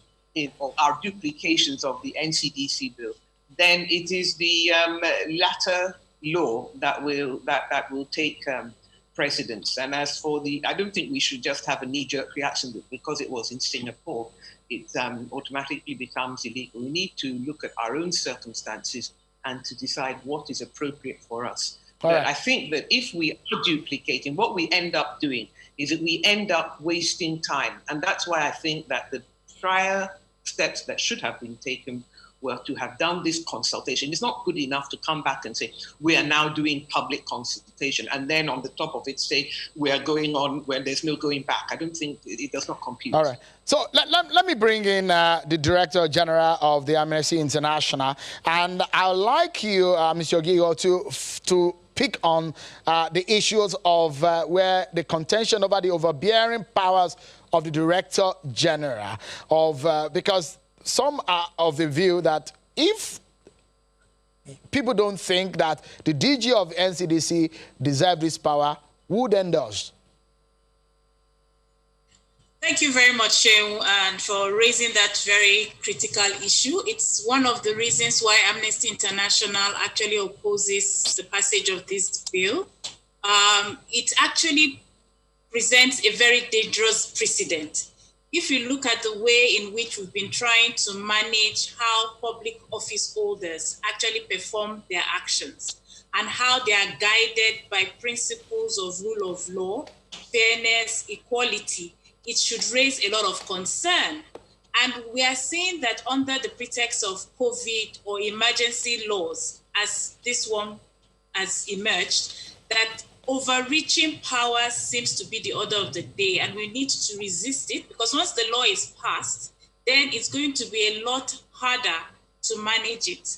or are duplications of the NCDC bill, then it is the latter law that will take precedence. And as for I don't think we should just have a knee-jerk reaction that because it was in Singapore, it automatically becomes illegal. We need to look at our own circumstances and to decide what is appropriate for us. But I think that if we are duplicating, what we end up doing is that we end up wasting time. And that's why I think that the prior steps that should have been taken were to have done this consultation. It's not good enough to come back and say, we are now doing public consultation, and then on the top of it say, we are going on when there's no going back. I don't think it does not compute. All right. So let me bring in the Director General of the Amnesty International, and I'd like you, Mr. Yiaga, to pick on the issues of where the contention over the overbearing powers of the Director General because some are of the view that if people don't think that the DG of NCDC deserves this power, who then does? Thank you very much, Sheung, and for raising that very critical issue. It's one of the reasons why Amnesty International actually opposes the passage of this bill. It actually presents a very dangerous precedent. If you look at the way in which we've been trying to manage how public office holders actually perform their actions and how they are guided by principles of rule of law, fairness, equality, it should raise a lot of concern. And we are seeing that under the pretext of COVID or emergency laws, as this one has emerged, that overreaching power seems to be the order of the day, and we need to resist it, because once the law is passed, then it's going to be a lot harder to manage it.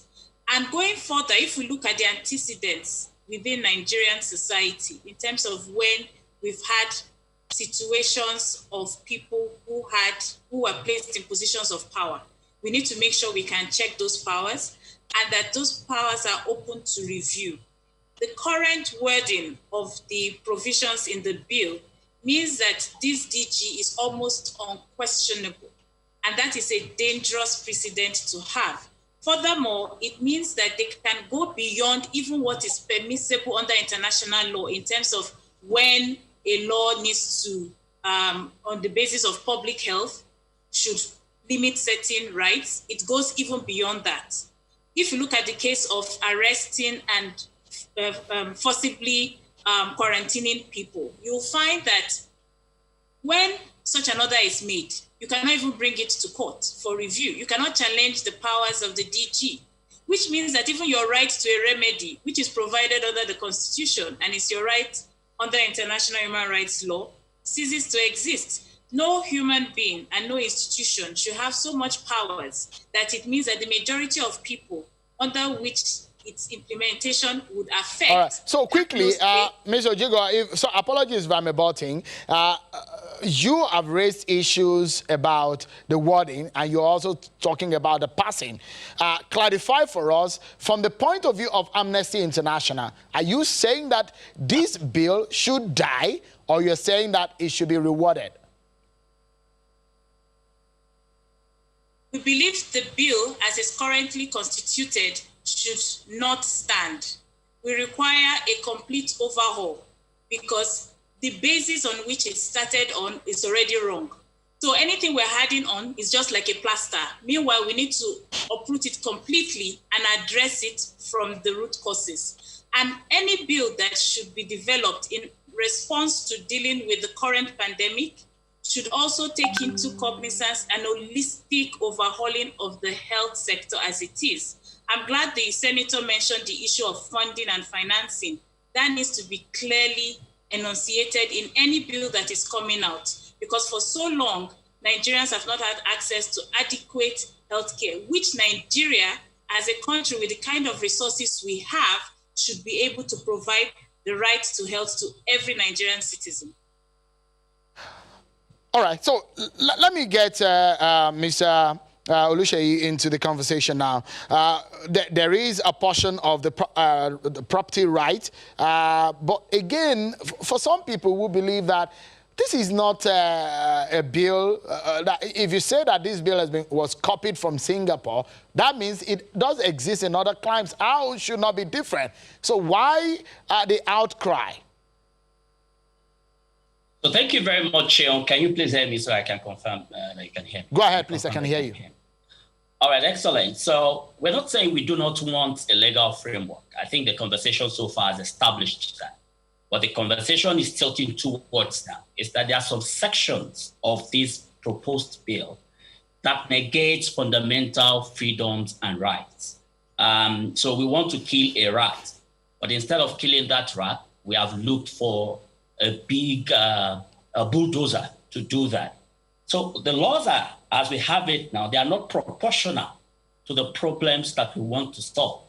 And going further, if we look at the antecedents within Nigerian society in terms of when we've had situations of people who were placed in positions of power, we need to make sure we can check those powers and that those powers are open to review. The current wording of the provisions in the bill means that this DG is almost unquestionable, and that is a dangerous precedent to have. Furthermore, it means that they can go beyond even what is permissible under international law in terms of when a law needs to, on the basis of public health, should limit certain rights. It goes even beyond that. If you look at the case of arresting and forcibly quarantining people, you'll find that when such an order is made, you cannot even bring it to court for review. You cannot challenge the powers of the DG, which means that even your right to a remedy, which is provided under the Constitution and is your right under international human rights law, ceases to exist. No human being and no institution should have so much powers that it means that the majority of people under which its implementation would affect. All right. So quickly, Mr. Yiaga, so apologies if I'm aborting. You have raised issues about the wording, and you're also talking about the passing. Clarify for us, from the point of view of Amnesty International, are you saying that this bill should die, or you're saying that it should be rewarded? We believe the bill, as is currently constituted, should not stand. We require a complete overhaul because the basis on which it started on is already wrong. So anything we're adding on is just like a plaster. Meanwhile, we need to uproot it completely and address it from the root causes. And any bill that should be developed in response to dealing with the current pandemic should also take into cognizance an holistic overhauling of the health sector as it is. I'm glad the Senator mentioned the issue of funding and financing. That needs to be clearly enunciated in any bill that is coming out, because for so long, Nigerians have not had access to adequate healthcare, which Nigeria, as a country with the kind of resources we have, should be able to provide the right to health to every Nigerian citizen. All right, so let me get Mr. Oluseyi into the conversation now. There is a portion of the property right, but again, for some people who believe that this is not a bill, that if you say that this bill was copied from Singapore, that means it does exist in other climes. How should not be different? So why the outcry? So thank you very much, Sheung. Can you please hear me so I can confirm that you can hear me? Go ahead, please. I can hear you. All right, excellent. So we're not saying we do not want a legal framework. I think the conversation so far has established that. What the conversation is tilting towards now is that there are some sections of this proposed bill that negates fundamental freedoms and rights. So we want to kill a rat, but instead of killing that rat, we have looked for a big a bulldozer to do that. So the laws are, as we have it now, they are not proportional to the problems that we want to solve.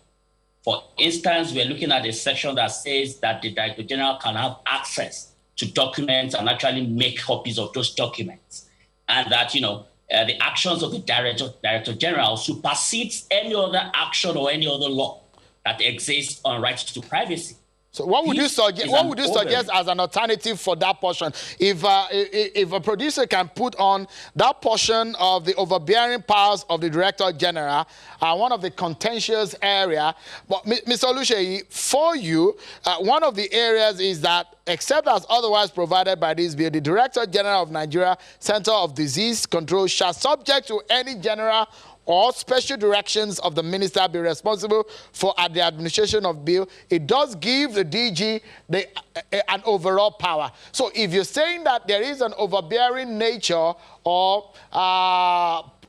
For instance, we're looking at a section that says that the Director General can have access to documents and actually make copies of those documents. And that, the actions of the Director General supersedes any other action or any other law that exists on rights to privacy. So what would you suggest? What would you suggest as an alternative for that portion? If a producer can put on that portion of the overbearing powers of the Director General, one of the contentious area. But Mr. Oluseyi, for you, one of the areas is that, except as otherwise provided by this bill, the Director General of Nigeria Center of Disease Control shall, subject to any general or special directions of the minister, be responsible for the administration of bill. It does give the DG an overall power. So if you're saying that there is an overbearing nature or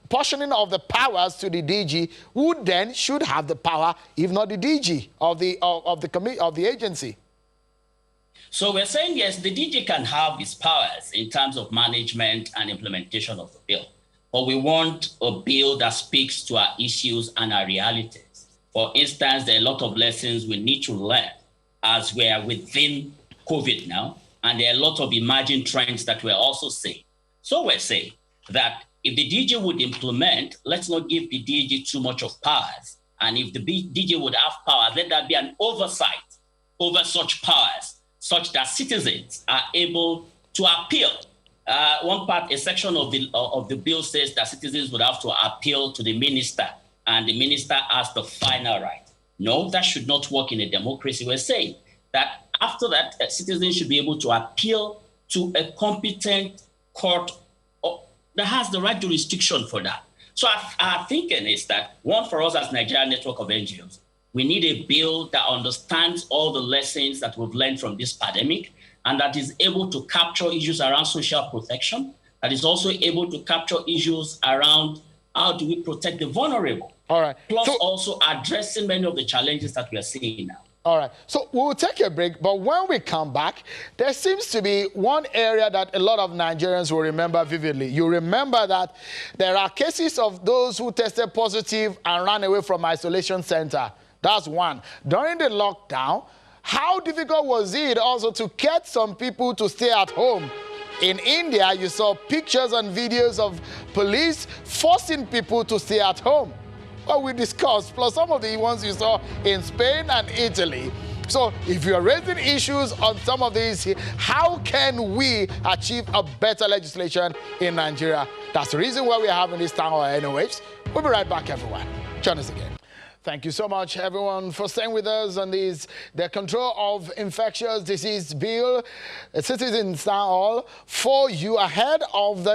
portioning of the powers to the DG, who then should have the power, if not the DG of the agency? So we're saying, yes, the DG can have its powers in terms of management and implementation of the bill. But we want a bill that speaks to our issues and our realities. For instance, there are a lot of lessons we need to learn as we are within COVID now, and there are a lot of emerging trends that we're also seeing. So we're saying that if the DG would implement, let's not give the DG too much of powers. And if the DG would have powers, let there be an oversight over such powers, such that citizens are able to appeal. One part, a section of the bill says that citizens would have to appeal to the minister, and the minister has the final right. No, that should not work in a democracy. We're saying that after that, citizens should be able to appeal to a competent court that has the right jurisdiction for that. So our thinking is that, one, for us as Nigerian Network of NGOs, we need a bill that understands all the lessons that we've learned from this pandemic, and that is able to capture issues around social protection, that is also able to capture issues around how do we protect the vulnerable. All right. Plus also addressing many of the challenges that we are seeing now. All right. So we'll take a break, but when we come back, there seems to be one area that a lot of Nigerians will remember vividly. You remember that there are cases of those who tested positive and ran away from isolation center. That's one. During the lockdown, how difficult was it also to get some people to stay at home? In India, you saw pictures and videos of police forcing people to stay at home. Well, we discussed, plus some of the ones you saw in Spain and Italy. So if you're raising issues on some of these, how can we achieve a better legislation in Nigeria? That's the reason why we're having this town hall anyways. We'll be right back, everyone. Join us again. Thank you so much, everyone, for staying with us on the Control of Infectious Disease Bill, Citizens Town Hall, for you ahead of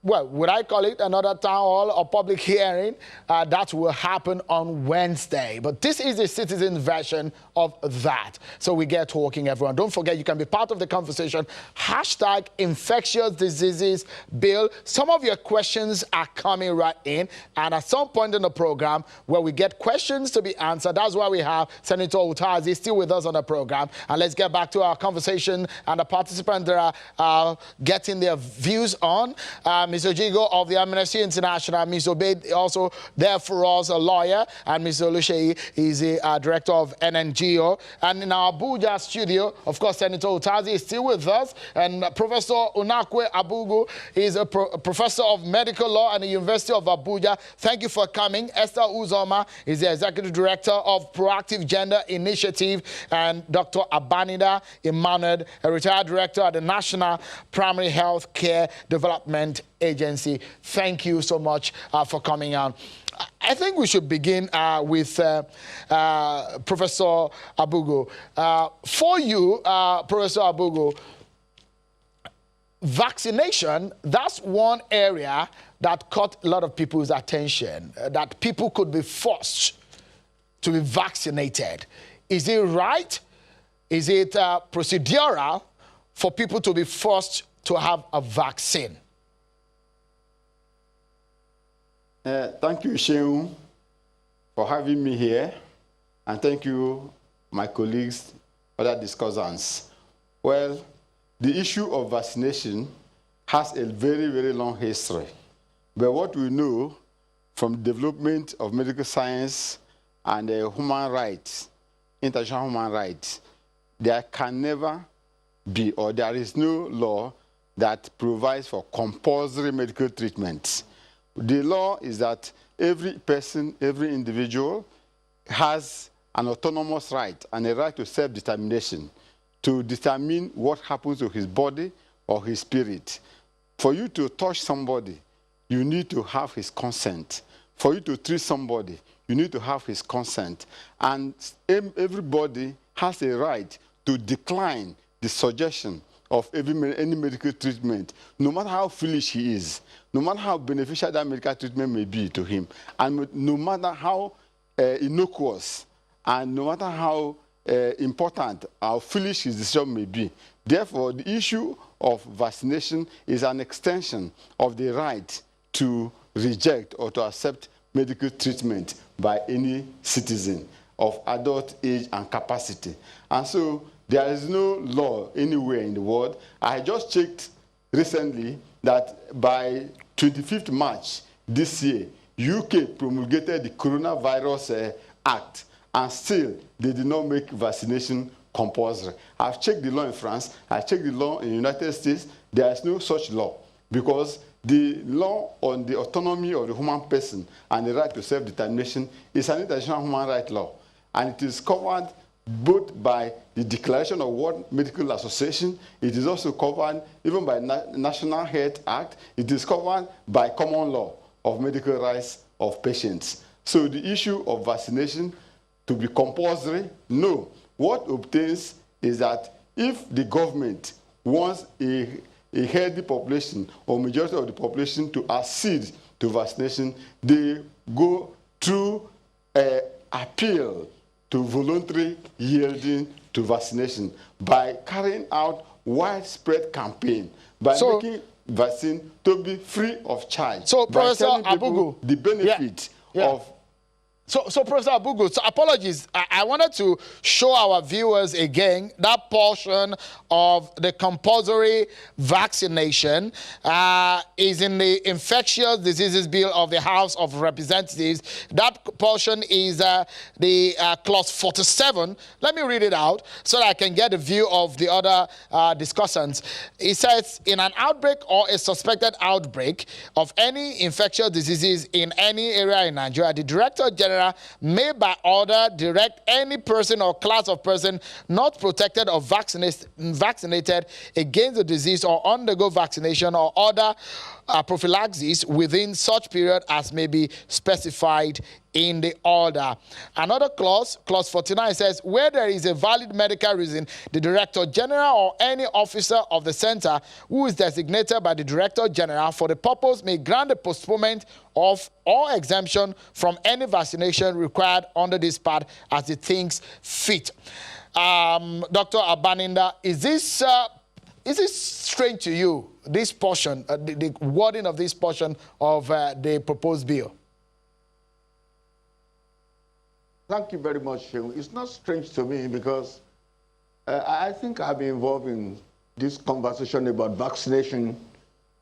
well, would I call it another town hall or public hearing? That will happen on Wednesday. But this is the citizen version of that. So we get talking, everyone. Don't forget, you can be part of the conversation. Hashtag Infectious Diseases Bill. Some of your questions are coming right in. And at some point in the program where we get questions to be answered, that's why we have Senator Utazi still with us on the program. And let's get back to our conversation and the participants that are getting their views on. Mr. Jigo of the Amnesty International, Ms. Obey also there for us, a lawyer, and Mr. Oluseyi is the director of NNGO. And in our Abuja studio, of course, Senator Utazi is still with us, and Professor Unakwe Abugu is a professor of medical law at the University of Abuja. Thank you for coming. Esther Uzoma is the executive director of Proactive Gender Initiative, and Dr. Abanida Emmanuel, a retired director at the National Primary Health Care Development Agency. Thank you so much for coming on. I think we should begin with Professor Abugu. For you, Professor Abugu, vaccination, that's one area that caught a lot of people's attention, that people could be forced to be vaccinated. Is it right? Is it procedural for people to be forced to have a vaccine? Thank you, Sheung, for having me here. And thank you, my colleagues, other discussants. Well, the issue of vaccination has a very, very long history. But what we know from the development of medical science and human rights, international human rights, there can never be, or there is no law that provides for compulsory medical treatment. The law is that every person, every individual has an autonomous right and a right to self-determination to determine what happens to his body or his spirit. For you to touch somebody, you need to have his consent. For you to treat somebody, you need to have his consent. And everybody has a right to decline the suggestion of any medical treatment, no matter how foolish he is, no matter how beneficial that medical treatment may be to him, and no matter how innocuous, and no matter how important or foolish his decision may be. Therefore, the issue of vaccination is an extension of the right to reject or to accept medical treatment by any citizen of adult age and capacity. And so there is no law anywhere in the world. I just checked recently that by 25th March this year, UK promulgated the Coronavirus Act, and still they did not make vaccination compulsory. I've checked the law in France, I've checked the law in the United States. There is no such law, because the law on the autonomy of the human person and the right to self-determination is an international human rights law, and it is covered both by the Declaration of World Medical Association. It is also covered even by National Health Act. It is covered by common law of medical rights of patients. So the issue of vaccination to be compulsory, no. What obtains is that if the government wants a healthy population or majority of the population to accede to vaccination, they go through appeal to voluntary yielding to vaccination by carrying out widespread campaign, by making vaccine to be free of charge. So, Professor Abugu, the benefit of. So Professor Abugu, so apologies. I wanted to show our viewers again that portion of the compulsory vaccination is in the Infectious Diseases Bill of the House of Representatives. That portion is the clause 47. Let me read it out so that I can get a view of the other discussants. It says, in an outbreak or a suspected outbreak of any infectious diseases in any area in Nigeria, the Director General may by order direct any person or class of person not protected or vaccinated against the disease or undergo vaccination or other prophylaxis within such period as may be specified in the order. Another clause, clause 49, says, where there is a valid medical reason, the Director General or any officer of the center who is designated by the Director General for the purpose may grant a postponement of or exemption from any vaccination required under this part as it thinks fit. Dr. Abaninda, is this strange to you, this portion, the wording of this portion of the proposed bill? Thank you very much, Sheung. It's not strange to me because I think I've been involved in this conversation about vaccination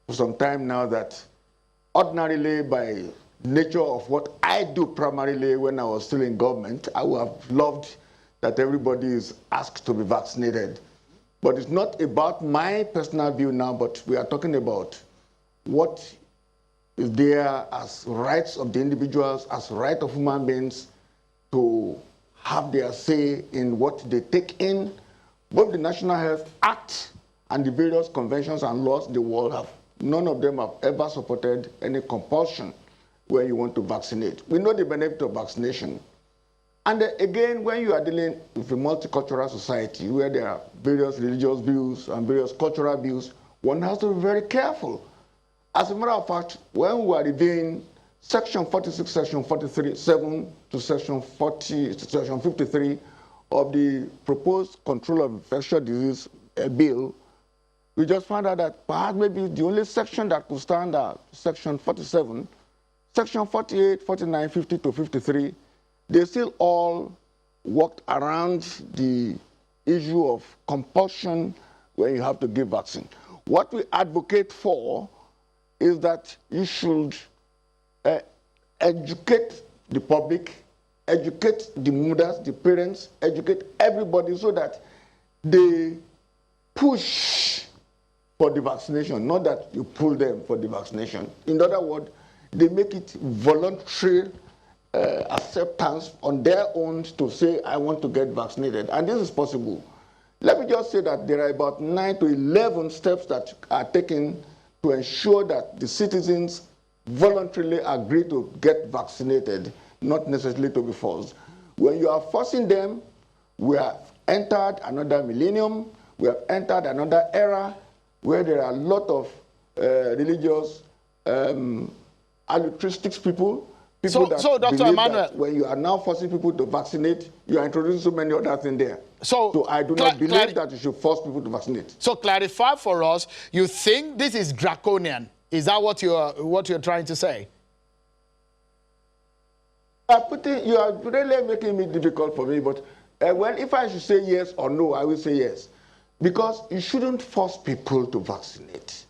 for some time now, that ordinarily, by nature of what I do primarily when I was still in government, I would have loved that everybody is asked to be vaccinated. But it's not about my personal view now, but we are talking about what is there as rights of the individuals, as right of human beings to have their say in what they take in. Both the National Health Act and the various conventions and laws the world have, none of them have ever supported any compulsion where you want to vaccinate. We know the benefit of vaccination. And again, when you are dealing with a multicultural society where there are various religious views and various cultural views, one has to be very careful. As a matter of fact, when we are reviewing Section 46, Section 43(7) to Section 40, Section 53 of the proposed Control of Infectious Disease Bill, we just found out that perhaps maybe the only section that could stand out, Section 47, Section 48, 49, 50 to 53, they still all worked around the issue of compulsion when you have to give vaccine. What we advocate for is that you should educate the public, educate the mothers, the parents, educate everybody so that they push for the vaccination, not that you pull them for the vaccination. In other words, they make it voluntary acceptance on their own to say, I want to get vaccinated. And this is possible. Let me just say that there are about 9 to 11 steps that are taken to ensure that the citizens voluntarily agree to get vaccinated, not necessarily to be forced. When you are forcing them, we have entered another millennium, we have entered another era where there are a lot of religious altruistic people that Dr. believe Emmanuel, that when you are now forcing people to vaccinate, you are introducing so many other things there. So I do not believe that you should force people to vaccinate. So clarify for us, you think this is draconian? Is that what you're trying to say? You are really making it difficult for me, but if I should say yes or no, I will say yes. Because you shouldn't force people to vaccinate.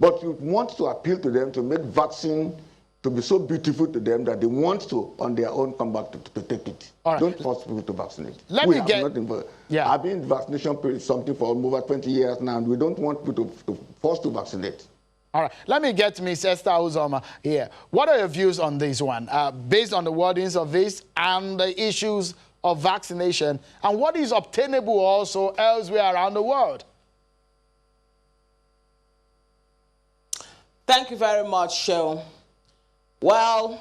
But you want to appeal to them to make vaccine to be so beautiful to them that they want to, on their own, come back to take it. Right. Don't force people to vaccinate. I've been in vaccination period something for over 20 years now, and we don't want people to force to vaccinate. All right, let me get Ms. Esther Uzoma here. What are your views on this one, based on the wordings of this and the issues of vaccination, and what is obtainable also elsewhere around the world? Thank you very much, Cheryl. Well,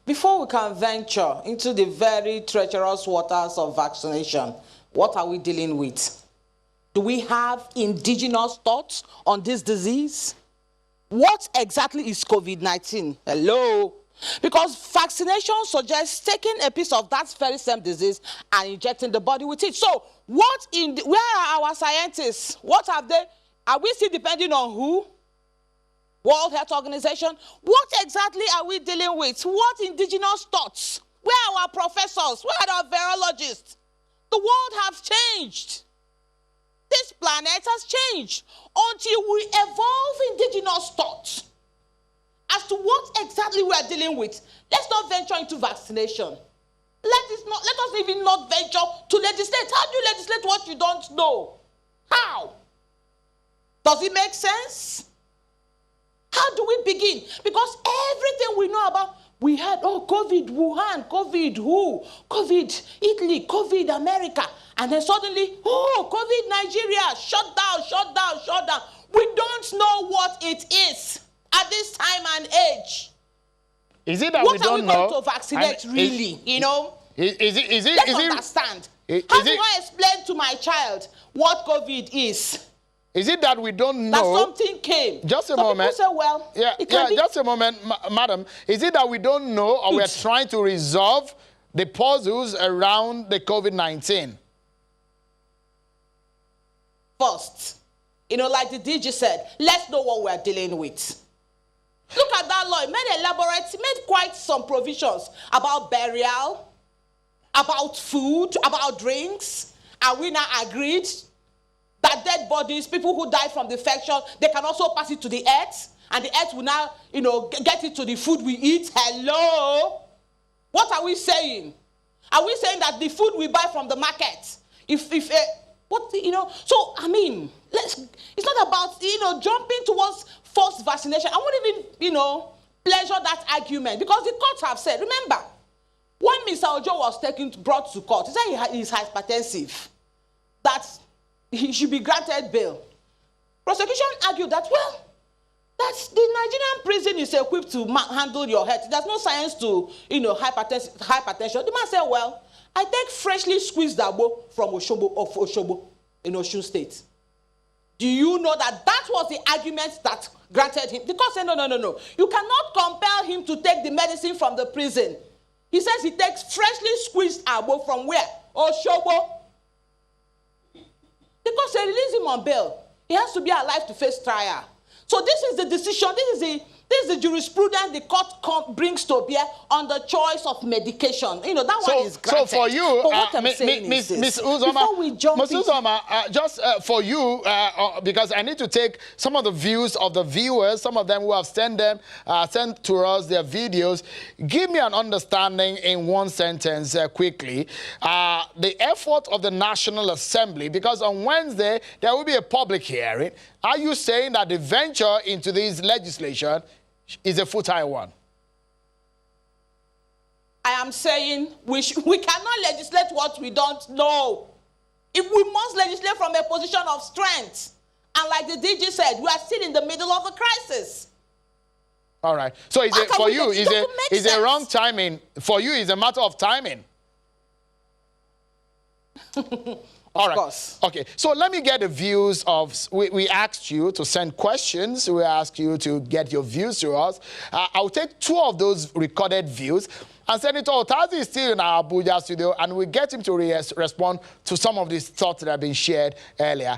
before we can venture into the very treacherous waters of vaccination, what are we dealing with? Do we have indigenous thoughts on this disease? What exactly is COVID-19? Hello? Because vaccination suggests taking a piece of that very same disease and injecting the body with it. So, where are our scientists? What have they? Are we still depending on who? World Health Organization? What exactly are we dealing with? What indigenous thoughts? Where are our professors? Where are our virologists? The world has changed. This planet has changed until we evolve indigenous thoughts as to what exactly we are dealing with. Let's not venture into vaccination. Let us even not venture to legislate. How do you legislate what you don't know? How? Does it make sense? How do we begin? Because everything we know about, we had, COVID, Wuhan, COVID, who? COVID, Italy, COVID, America. And then suddenly, COVID, Nigeria, shut down. We don't know what it is at this time and age. Is it that we don't know? What are we going to vaccinate, really? Let's understand. How do I explain to my child what COVID is? Is it that we don't know? That something came. Just a moment. People say, well, just a moment, madam. Is it that we don't know, or we're trying to resolve the puzzles around the COVID-19? First, like the DG said, let's know what we're dealing with. Look at that law. It made quite some provisions about burial, about food, about drinks. And we now agreed that dead bodies, people who died from the infection, they can also pass it to the earth, and the earth will now, get it to the food we eat. Hello? What are we saying? Are we saying that the food we buy from the market, so, I mean, it's not about, jumping towards forced vaccination. I won't even, pleasure that argument, because the courts have said, remember, when Mr. Ojo was brought to court, he said he's hypertensive, that he should be granted bail. Prosecution argued that, that the Nigerian prison is equipped to handle your health. There's no science to, hypertension. The man said, I take freshly squeezed abo from Oshobo in Osun State. Do you know that was the argument that granted him? The court said, no. You cannot compel him to take the medicine from the prison. He says he takes freshly squeezed abo from where? Oshobo. The court said, release him on bail. He has to be alive to face trial. So this is the decision, this is the jurisprudence the court brings to bear on the choice of medication. That one is granted. So for you, Ms. Uzoma, just for you, because I need to take some of the views of the viewers, some of them who have sent to us their videos. Give me an understanding in one sentence quickly. The effort of the National Assembly, because on Wednesday there will be a public hearing. Are you saying that the venture into this legislation is a futile one? am saying we cannot legislate what we don't know. If we must legislate from a position of strength. And like the DG said, we are still in the middle of a crisis. All right. So is it, for you, is it wrong timing? For you, it's a matter of timing. All right. Course. Okay. So let me get the views of, we asked you to send questions. We asked you to get your views to us. I'll take 2 of those recorded views. And Senator Otazi is still in our Abuja studio, and we'll get him to respond to some of these thoughts that have been shared earlier.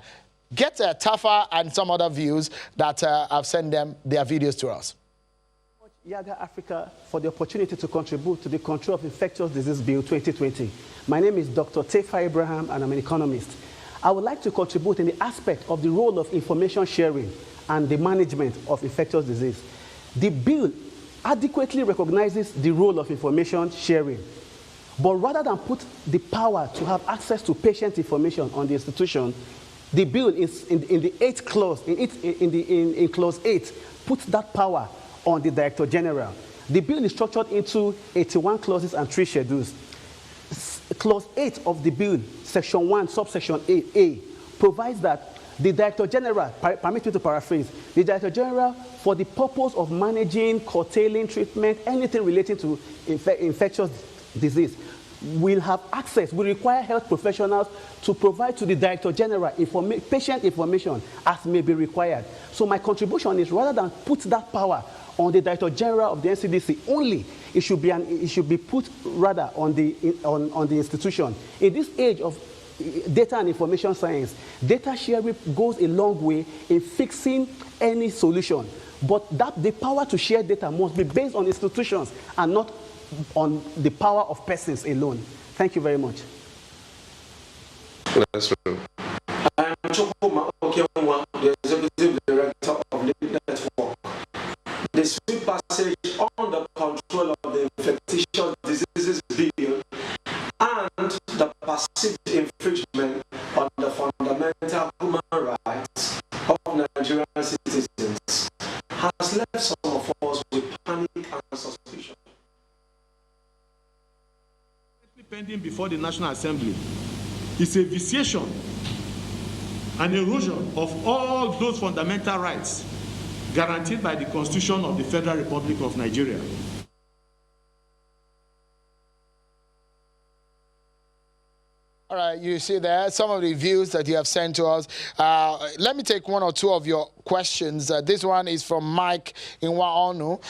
Get Tafa and some other views that have sent them their videos to us. Yiaga Africa for the opportunity to contribute to the Control of Infectious Disease Bill 2020. My name is Dr. Tafa Abraham, and I'm an economist. I would like to contribute in the aspect of the role of information sharing and the management of infectious disease. The bill adequately recognizes the role of information sharing, but rather than put the power to have access to patient information on the institution, the bill is in the 8th clause, in clause 8, puts that power on the Director General. The bill is structured into 81 clauses and 3 schedules. Clause 8 of the bill, section 1, subsection A, provides that the Director General, permit me to paraphrase, the Director General, for the purpose of managing, curtailing treatment, anything relating to infectious disease, will have access, will require health professionals to provide to the Director General patient information as may be required. So my contribution is, rather than put that power on the Director General of the NCDC only, it should be put rather on the institution. In this age of data and information science, data sharing goes a long way in fixing any solution. But the power to share data must be based on institutions and not on the power of persons alone. Thank you very much. I'm Chukuma Okewa, the Executive Director of the Network. The sweet passage on the control of the infectious diseases bill and the perceived infringement on the fundamental human rights of Nigerian citizens has left some of us with panic and suspicion. Pending before the National Assembly is a vitiation and erosion of all those fundamental rights guaranteed by the Constitution of the Federal Republic of Nigeria. All right, you see there some of the views that you have sent to us. Let me take 1 or 2 of your questions. This one is from Mike Inwaonu.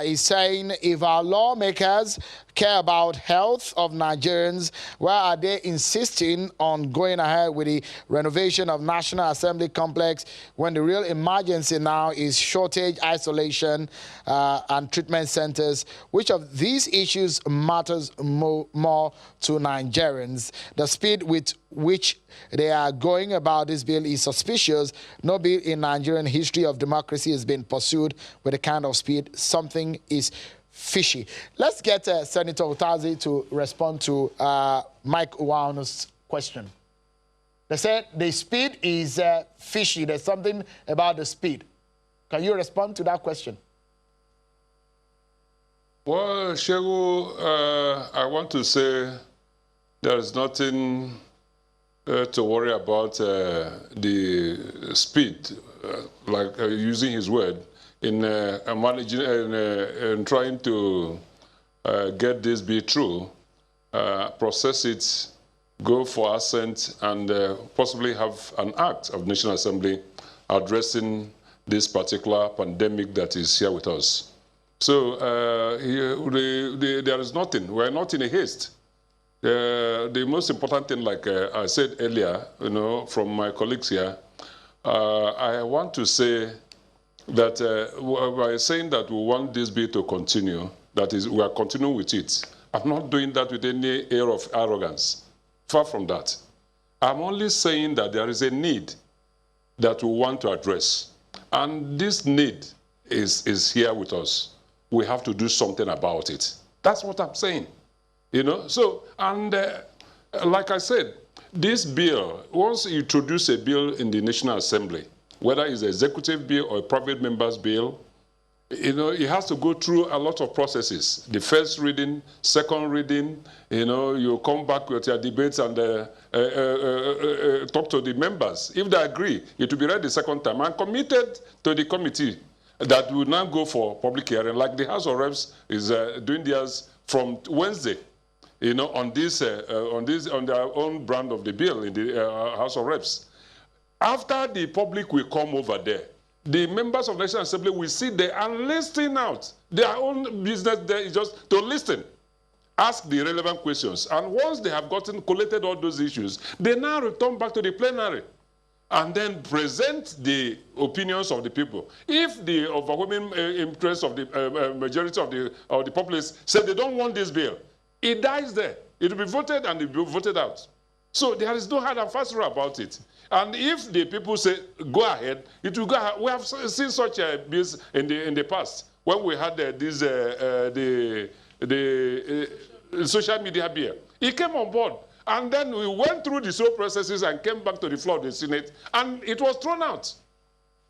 He's saying, if our lawmakers care about health of Nigerians, why are they insisting on going ahead with the renovation of National Assembly complex when the real emergency now is shortage, isolation, and treatment centers? Which of these issues matters more to Nigerians? The speed with which they are going about this bill is suspicious. No bill in Nigerian history of democracy has been pursued with the kind of speed. Something is fishy. Let's get Senator Otazi to respond to Mike Uwanu's question. They said the speed is fishy. There's something about the speed. Can you respond to that question? Well, Shegu, I want to say there is nothing to worry about the speed, like using his word, in managing and trying to get this bill through, process it, go for assent, and possibly have an act of National Assembly addressing this particular pandemic that is here with us. So there is nothing. We're not in a haste. The most important thing, like I said earlier, from my colleagues here, I want to say that by saying that we want this bill to continue, that is, we are continuing with it. I'm not doing that with any air of arrogance. Far from that. I'm only saying that there is a need that we want to address. And this need is here with us. We have to do something about it. That's what I'm saying. So, and like I said, this bill, once you introduce a bill in the National Assembly, whether it's an executive bill or a private member's bill, you know, it has to go through a lot of processes. The first reading, second reading, you know, you come back with your debates and talk to the members. If they agree, it will be read the second time and committed to the committee that will now go for public hearing, like the House of Reps is doing theirs from Wednesday, you know, on their own brand of the bill in the House of Reps. After the public will come over there, the members of the National Assembly will sit there and listen out. Their own business there is just to listen, ask the relevant questions. And once they have collated all those issues, they now return back to the plenary and then present the opinions of the people. If the overwhelming interest of the majority of the populace say they don't want this bill, it dies there. It will be voted and it will be voted out. So there is no hard and fast rule about it. And if the people say, go ahead, it will go ahead. We have seen such bills in the past when we had the social media bill. It came on board. And then we went through the slow processes and came back to the floor of the Senate, and it was thrown out.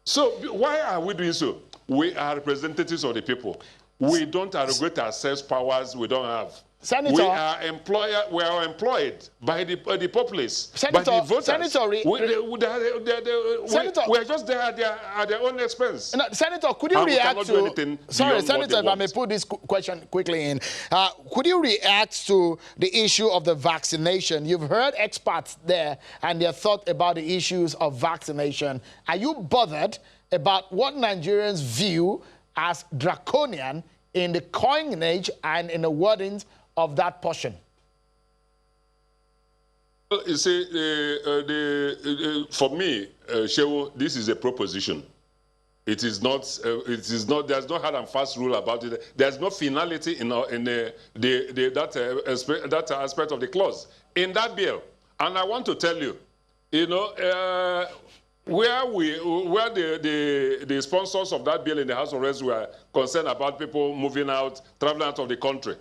So why are we doing so? We are representatives of the people. We don't arrogate ourselves powers we don't have. Senator, we are employed by the populace, by the voters. Senator, we are just there at their own expense. No, Senator, could you react to... Sorry, Senator, if I may put this question quickly in. Could you react to the issue of the vaccination? You've heard experts there and their thought about the issues of vaccination. Are you bothered about what Nigerians view as draconian in the coinage and in the wordings of that portion? Well, you see, for me, Shehu, this is a proposition. It is not. There's no hard and fast rule about it. There's no finality in that aspect of the clause in that bill. And I want to tell you, you know, where the sponsors of that bill in the House of Reps were concerned about people moving out, traveling out of the country.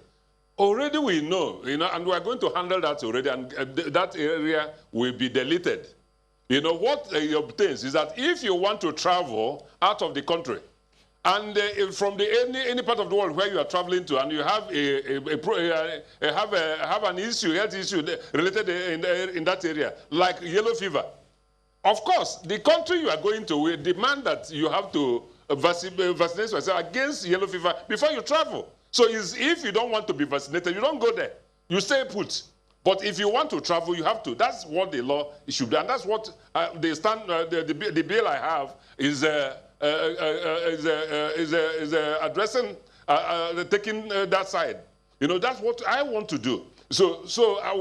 Already we know, you know, and we are going to handle that already, and that area will be deleted. You know, what it obtains is that if you want to travel out of the country, and from any part of the world where you are traveling to, and you have have an issue, health issue related in that area, like yellow fever, of course, the country you are going to will demand that you have to vaccinate yourself against yellow fever before you travel. So if you don't want to be vaccinated, you don't go there. You stay put. But if you want to travel, you have to. That's what the law should do. And that's what the bill I have is addressing, taking that side. You know, that's what I want to do. So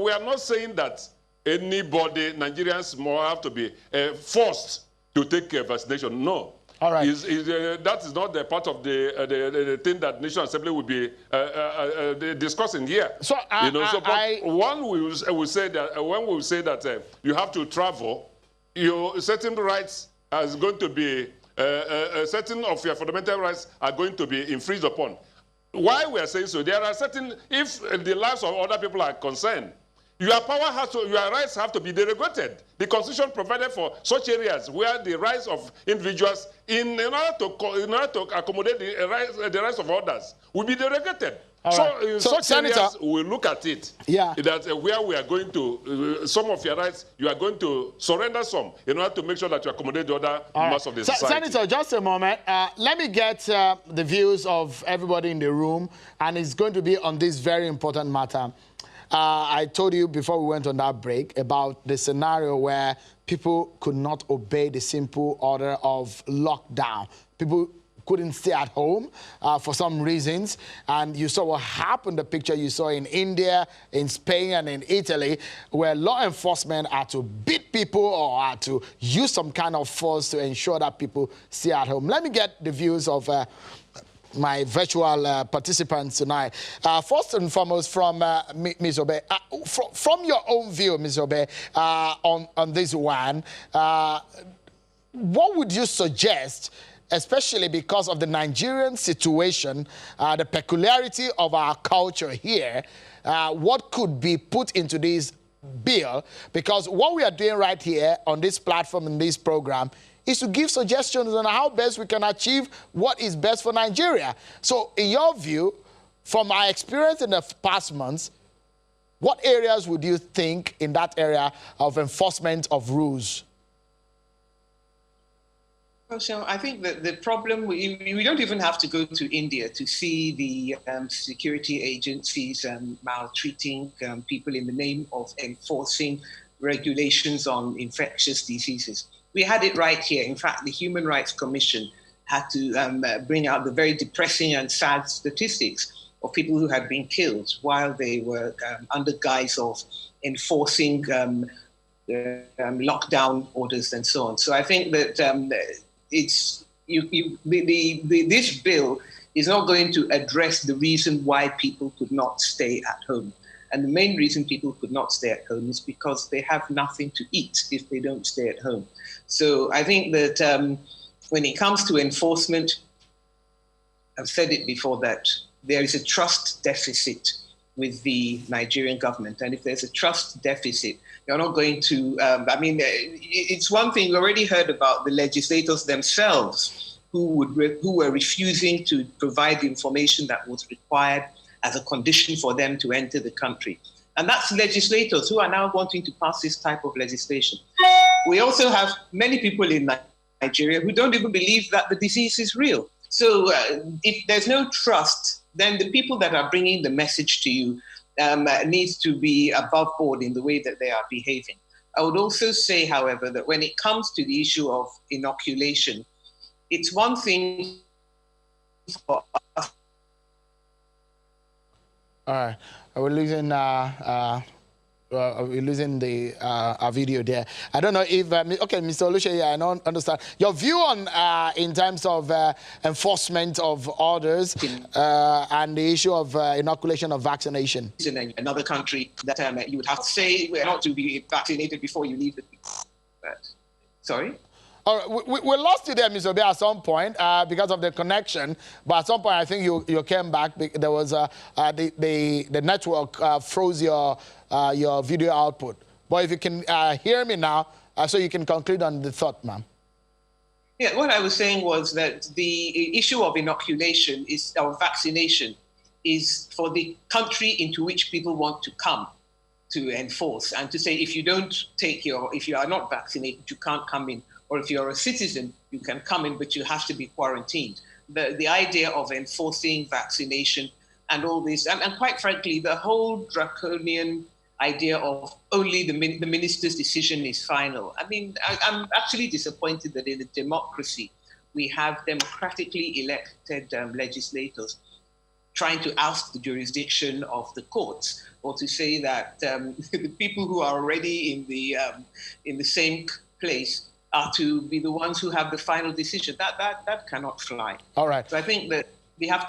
we are not saying that anybody, Nigerians, more have to be forced to take vaccination. No. All right. That is not the part of the thing that National Assembly will be discussing here. So, one will say that when we say that you have to travel, your certain rights is going to be certain of your fundamental rights are going to be infringed upon. Why we are saying so? There are certain, if the lives of other people are concerned, your rights have to be derogated. The Constitution provided for such areas where the rights of individuals, in order to accommodate the rights of others, will be derogated. So, such Senator, areas, we'll look at it. Yeah. That where we are going to, some of your rights, you are going to surrender some in order to make sure that you accommodate the other members of the society. Senator, just a moment. Let me get the views of everybody in the room, and it's going to be on this very important matter. I told you before we went on that break about the scenario where people could not obey the simple order of lockdown. People couldn't stay at home for some reasons. And you saw what happened, the picture you saw in India, in Spain, and in Italy, where law enforcement had to beat people or had to use some kind of force to ensure that people stay at home. Let me get the views of my virtual participants tonight. First and foremost, from Ms. Obey, from your own view, Ms. Obey, on this one, what would you suggest, especially because of the Nigerian situation, the peculiarity of our culture here, what could be put into this bill? Because what we are doing right here on this platform, in this program, is to give suggestions on how best we can achieve what is best for Nigeria. So in your view, from my experience in the past months, what areas would you think in that area of enforcement of rules? Well, so I think that the problem, we don't even have to go to India to see the security agencies maltreating people in the name of enforcing regulations on infectious diseases. We had it right here. In fact, the Human Rights Commission had to bring out the very depressing and sad statistics of people who had been killed while they were under guise of enforcing lockdown orders and so on. So I think that this bill is not going to address the reason why people could not stay at home. And the main reason people could not stay at home is because they have nothing to eat if they don't stay at home. So I think that when it comes to enforcement, I've said it before that there is a trust deficit with the Nigerian government. And if there's a trust deficit, you're not going to, it's one thing, we already heard about the legislators themselves who were refusing to provide the information that was required as a condition for them to enter the country. And that's legislators who are now wanting to pass this type of legislation. We also have many people in Nigeria who don't even believe that the disease is real. So if there's no trust, then the people that are bringing the message to you needs to be above board in the way that they are behaving. I would also say, however, that when it comes to the issue of inoculation, it's one thing for us. All right, we're losing the our video there. I don't know if okay, Mr. Oluseyi, I don't understand your view on in terms of enforcement of orders and the issue of inoculation of vaccination. In another country that you would have to say we're not to be vaccinated before you leave the. Sorry. All right, we lost you there, Mr. Obi, at some point because of the connection. But at some point, I think you came back. There was the network froze your video output. But if you can hear me now, so you can conclude on the thought, ma'am. Yeah, what I was saying was that the issue of inoculation or vaccination is for the country into which people want to come to enforce and to say if you are not vaccinated, you can't come in. Or if you're a citizen, you can come in, but you have to be quarantined. The idea of enforcing vaccination and all this, and quite frankly, the whole draconian idea of only the minister's decision is final. I mean, I'm actually disappointed that in a democracy, we have democratically elected legislators trying to oust the jurisdiction of the courts, or to say that the people who are already in the same place are to be the ones who have the final decision. That cannot fly. All right. So I think that they have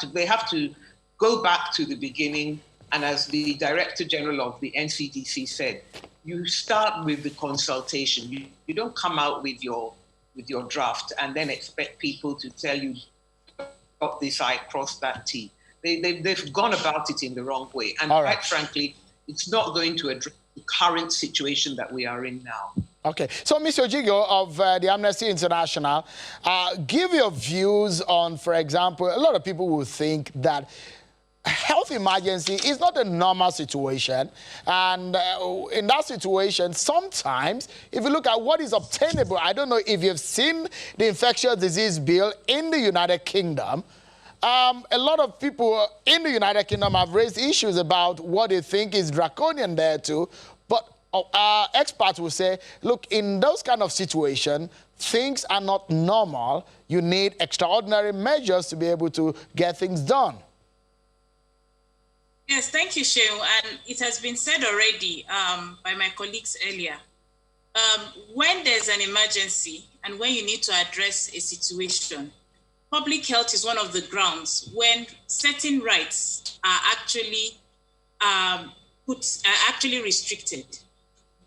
to go back to the beginning. And as the Director General of the NCDC said, you start with the consultation. You don't come out with your draft and then expect people to tell you, dot this I, cross that T. They've gone about it in the wrong way. And quite frankly, it's not going to address the current situation that we are in now. Okay, so Mr. Ojigo of the Amnesty International, give your views on, for example, a lot of people will think that health emergency is not a normal situation. And in that situation, sometimes, if you look at what is obtainable, I don't know if you've seen the infectious disease bill in the United Kingdom. A lot of people in the United Kingdom have raised issues about what they think is draconian there too. But experts will say, look, in those kind of situations, things are not normal. You need extraordinary measures to be able to get things done. Yes, thank you, Shehu. And it has been said already by my colleagues earlier. When there's an emergency and when you need to address a situation, public health is one of the grounds when certain rights are actually restricted.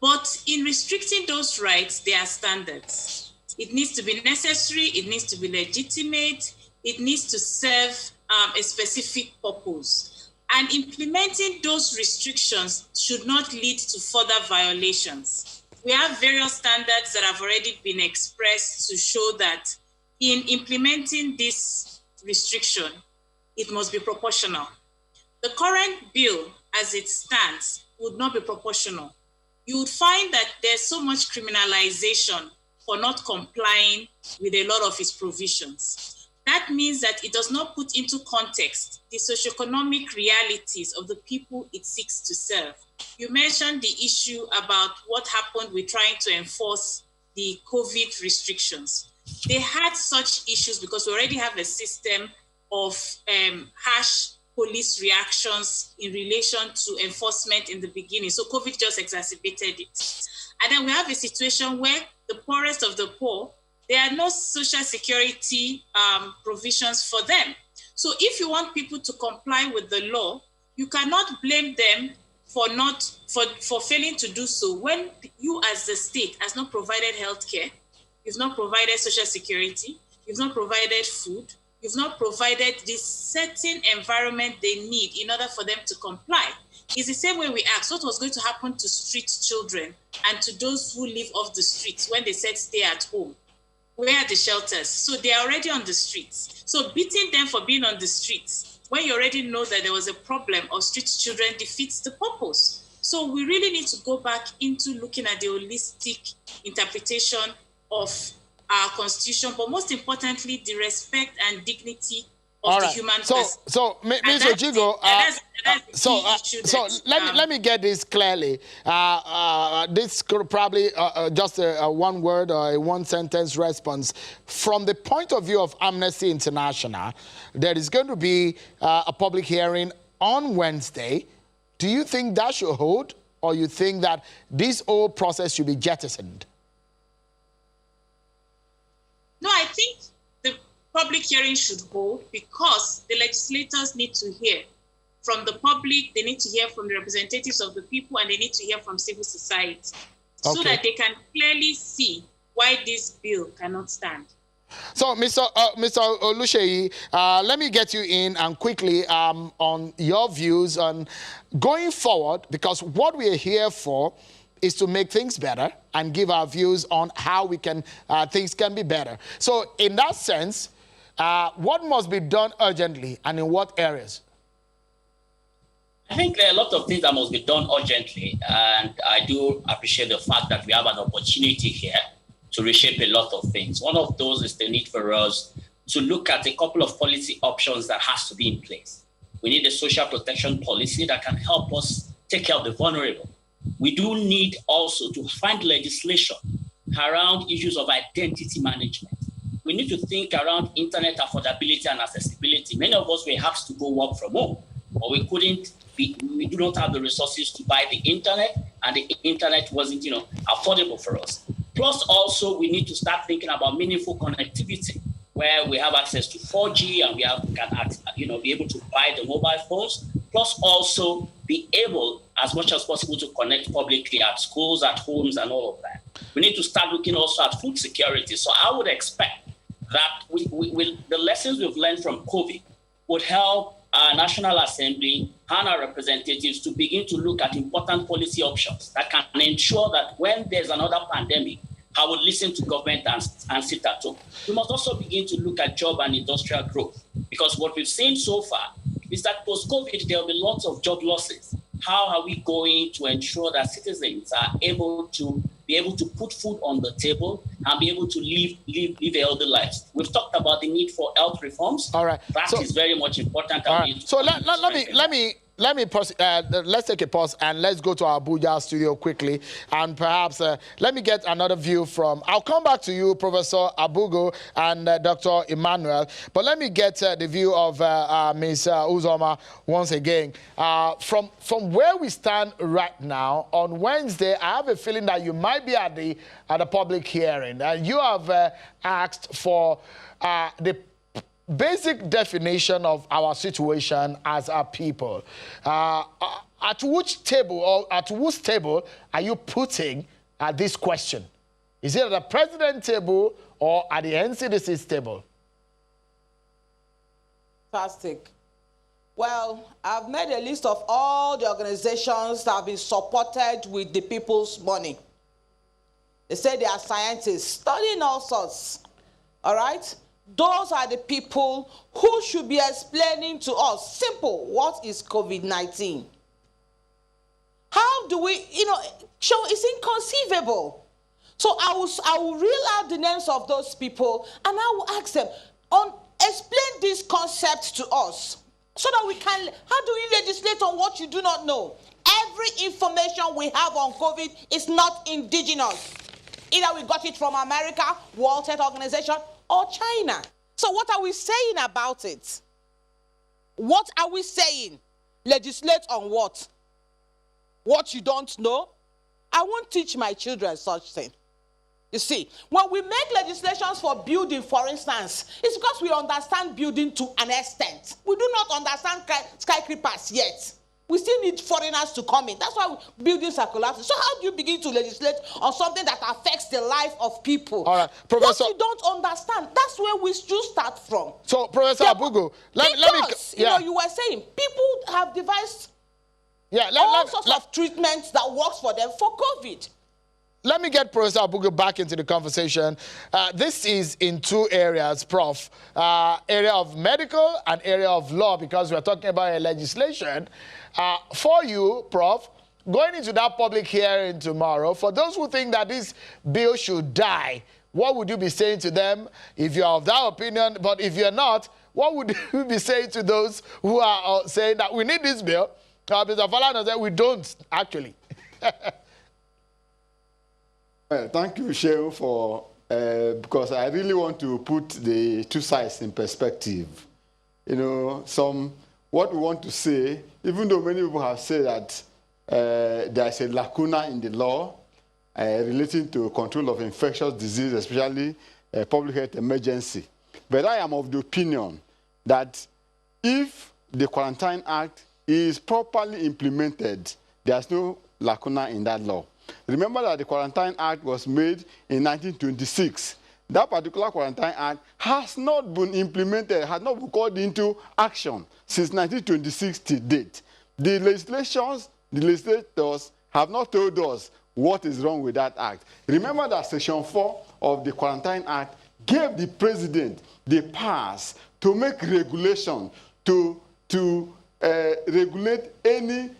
But in restricting those rights, there are standards. It needs to be necessary, it needs to be legitimate, it needs to serve a specific purpose. And implementing those restrictions should not lead to further violations. we have various standards that have already been expressed to show that in implementing this restriction, it must be proportional. The current bill, as it stands, would not be proportional. You would find that there's so much criminalization for not complying with a lot of its provisions. That means that it does not put into context the socioeconomic realities of the people it seeks to serve. You mentioned the issue about what happened with trying to enforce the COVID restrictions. They had such issues because we already have a system of harsh police reactions in relation to enforcement in the beginning. So COVID just exacerbated it. And then we have a situation where the poorest of the poor, there are no social security provisions for them. So if you want people to comply with the law, you cannot blame them for failing to do so when you as the state has not provided healthcare, you've not provided social security, you've not provided food, you've not provided this certain environment they need in order for them to comply. It's the same way we asked what was going to happen to street children and to those who live off the streets when they said stay at home. Where are the shelters? So they are already on the streets. So beating them for being on the streets, when you already know that there was a problem of street children, defeats the purpose. So we really need to go back into looking at the holistic interpretation of our constitution, but most importantly, the respect and dignity of the human person. So, Ms. Ojigo, let me get this clearly. This could probably just a one word or a one sentence response. From the point of view of Amnesty International, there is going to be a public hearing on Wednesday. Do you think that should hold, or you think that this whole process should be jettisoned? No, I think the public hearing should hold because the legislators need to hear from the public, they need to hear from the representatives of the people, and they need to hear from civil society so that they can clearly see why this bill cannot stand. So, Mr. Oluseyi, let me get you in and quickly on your views on going forward, because what we are here for is to make things better and give our views on how we can things can be better. So in that sense, what must be done urgently and in what areas? I think there are a lot of things that must be done urgently, and I do appreciate the fact that we have an opportunity here to reshape a lot of things. One of those is the need for us to look at a couple of policy options that has to be in place. We need a social protection policy that can help us take care of the vulnerable. We do need also to find legislation around issues of identity management. We need to think around internet affordability and accessibility. Many of us were asked to go work from home, but we do not have the resources to buy the internet, and the internet wasn't, affordable for us. Plus, also, we need to start thinking about meaningful connectivity, where we have access to 4G and can be able to buy the mobile phones. Plus, also be able, as much as possible, to connect publicly at schools, at homes, and all of that. We need to start looking also at food security. So I would expect that the lessons we've learned from COVID would help our National Assembly and our representatives to begin to look at important policy options that can ensure that when there's another pandemic, I would listen to government and sit at home. We must also begin to look at job and industrial growth, because what we've seen so far is that post-COVID, there will be lots of job losses. How are we going to ensure that citizens are able to put food on the table and be able to live healthy lives? We've talked about the need for health reforms. All right. That is very much important. All right. So let's take a pause and let's go to our Abuja studio quickly, and perhaps let me get another view from. I'll come back to you, Professor Abugo and Dr. Emmanuel, but let me get the view of Ms. Uzoma once again. From where we stand right now, on Wednesday, I have a feeling that you might be at the public hearing, and you have asked for the basic definition of our situation as a people. At which table or at whose table are you putting this question? Is it at the president table or at the NCDC's table? Fantastic. Well, I've made a list of all the organizations that have been supported with the people's money. They say they are scientists studying all sorts. All right? Those are the people who should be explaining to us, simple, what is COVID-19? How do we, show it's inconceivable. So I will reel out the names of those people and I will ask them, explain this concept to us so that we can, how do you legislate on what you do not know? Every information we have on COVID is not indigenous. Either we got it from America, World Health Organization, or China. So what are we saying about it? What are we saying? Legislate on what? What you don't know? I won't teach my children such thing. You see, when we make legislations for building, for instance, it's because we understand building to an extent. We do not understand skyscrapers yet. We still need foreigners to come in. That's why buildings are collapsing. So how do you begin to legislate on something that affects the life of people? All right, Professor. What you don't understand, that's where we should start from. So, Professor Abugo, let me... you were saying, people have devised all sorts of treatments that works for them for COVID. Let me get Professor Abugo back into the conversation. This is in two areas, Prof. Area of medical and area of law, because we're talking about a legislation. For you, Prof, going into that public hearing tomorrow, for those who think that this bill should die, what would you be saying to them if you're of that opinion? But if you're not, what would you be saying to those who are saying that we need this bill? Mr. Falana said we don't, actually. Well, thank you, Shehu, for because I really want to put the two sides in perspective. What we want to say, even though many people have said that there is a lacuna in the law relating to control of infectious disease, especially public health emergency. But I am of the opinion that if the Quarantine Act is properly implemented, there's no lacuna in that law. Remember that the Quarantine Act was made in 1926. That particular Quarantine Act has not been implemented, has not been called into action since 1926 to date. The legislators have not told us what is wrong with that act. Remember that Section 4 of the Quarantine Act gave the president the powers to make regulation to regulate any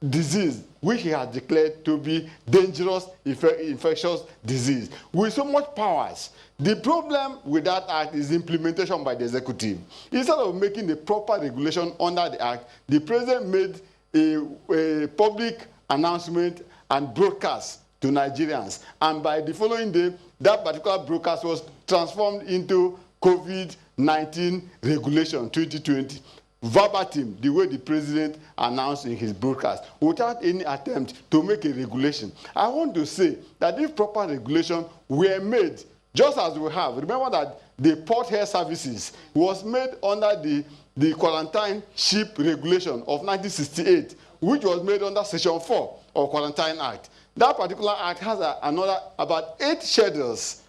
disease which he has declared to be dangerous infectious disease with so much powers. The problem with that act is implementation by the executive. Instead of making the proper regulation under the act, the president made a public announcement and broadcast to Nigerians. And by the following day, that particular broadcast was transformed into COVID-19 regulation 2020. Verbatim, the way the president announced in his broadcast, without any attempt to make a regulation. I want to say that if proper regulation were made, just as we have, remember that the Port Health Services was made under the Quarantine Ship Regulation of 1968, which was made under Section 4 of Quarantine Act. That particular act has about 8 schedules.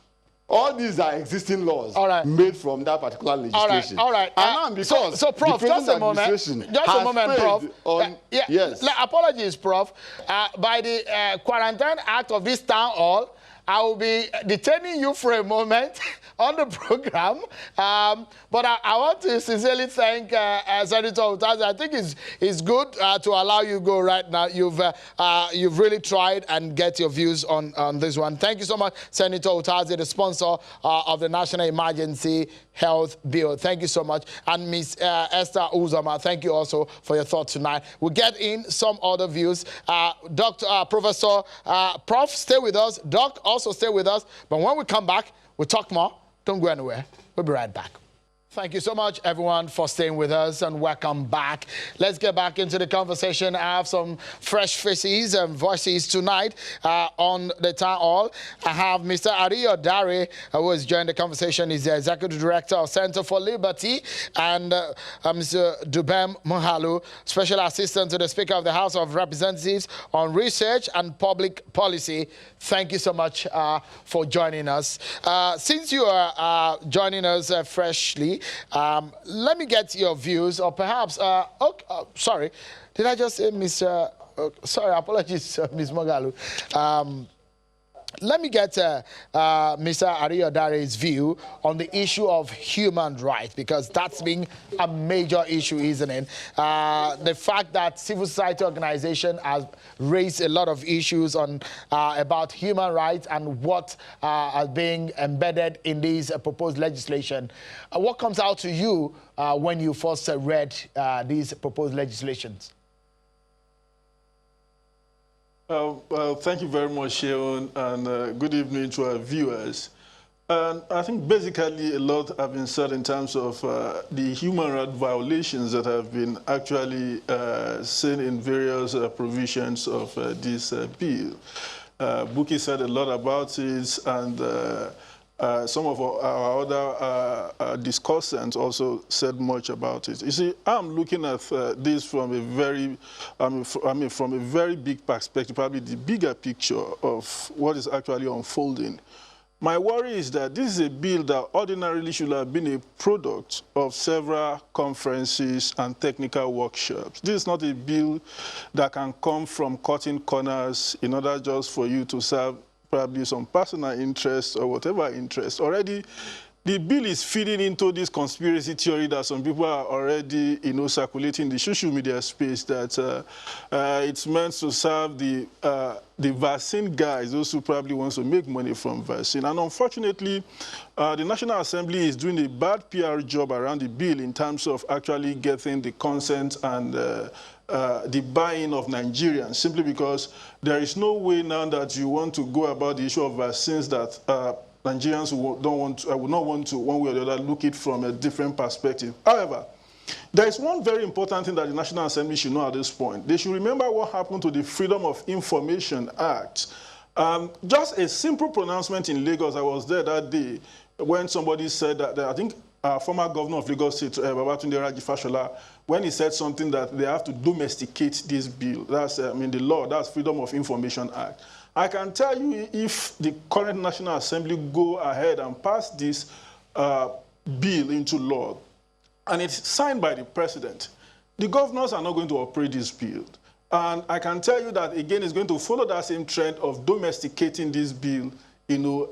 All these are existing laws made from that particular legislation. All right. And because so Prof, just a moment, Prof. Yes. Apologies, Prof. By the Quarantine Act of this town hall, I will be detaining you for a moment on the program. But I want to sincerely thank Senator Utazi. I think it's good to allow you go right now. You've really tried and get your views on this one. Thank you so much, Senator Utazi, the sponsor of the National Emergency Health Bill. Thank you so much. And Ms. Esther Uzama, thank you also for your thoughts tonight. We'll get in some other views. Professor, Prof, stay with us. Doc, also stay with us. But when we come back, we'll talk more. Don't go anywhere. We'll be right back. Thank you so much, everyone, for staying with us, and welcome back. Let's get back into the conversation. I have some fresh faces and voices tonight on the town hall. I have Mr. Ariyo Dare, who has joined the conversation. He's the Executive Director of Center for Liberty, and Mr. Dubem Mohalu, Special Assistant to the Speaker of the House of Representatives on Research and Public Policy. Thank you so much for joining us. Since you are joining us freshly, let me get your views, or perhaps, sorry, did I just say Mr. sorry, apologies, Ms. Mogalu. Let me get Mr. Ariyodare's view on the issue of human rights, because that's been a major issue, isn't it? The fact that civil society organization has raised a lot of issues on about human rights and what are being embedded in these proposed legislation. What comes out to you when you first read these proposed legislations? Well, thank you very much, Sharon, and good evening to our viewers. And I think basically a lot have been said in terms of the human rights violations that have been actually seen in various provisions of this bill. Buki said a lot about it, and some of our other discussants also said much about it. You see, I'm looking at this from a very, from a very big perspective, probably the bigger picture of what is actually unfolding. My worry is that this is a bill that ordinarily should have been a product of several conferences and technical workshops. This is not a bill that can come from cutting corners in order just for you to serve probably some personal interest or whatever interest. Already, the bill is feeding into this conspiracy theory that some people are already, circulating in the social media space, that it's meant to serve the vaccine guys, those who probably want to make money from vaccine. And unfortunately, the National Assembly is doing a bad PR job around the bill in terms of actually getting the consent and the buy-in of Nigerians, simply because there is no way now that you want to go about the issue of vaccines that Nigerians would not want to, one way or the other, look at it from a different perspective. However, there is one very important thing that the National Assembly should know at this point. They should remember what happened to the Freedom of Information Act. Just a simple pronouncement in Lagos. I was there that day when somebody said that I think former governor of Lagos State, Babatunde Raji Fashola, when he said something that they have to domesticate this bill. That's, the law, that's Freedom of Information Act. I can tell you, if the current National Assembly go ahead and pass this bill into law, and it's signed by the president, the governors are not going to operate this bill. And I can tell you that, again, it's going to follow that same trend of domesticating this bill,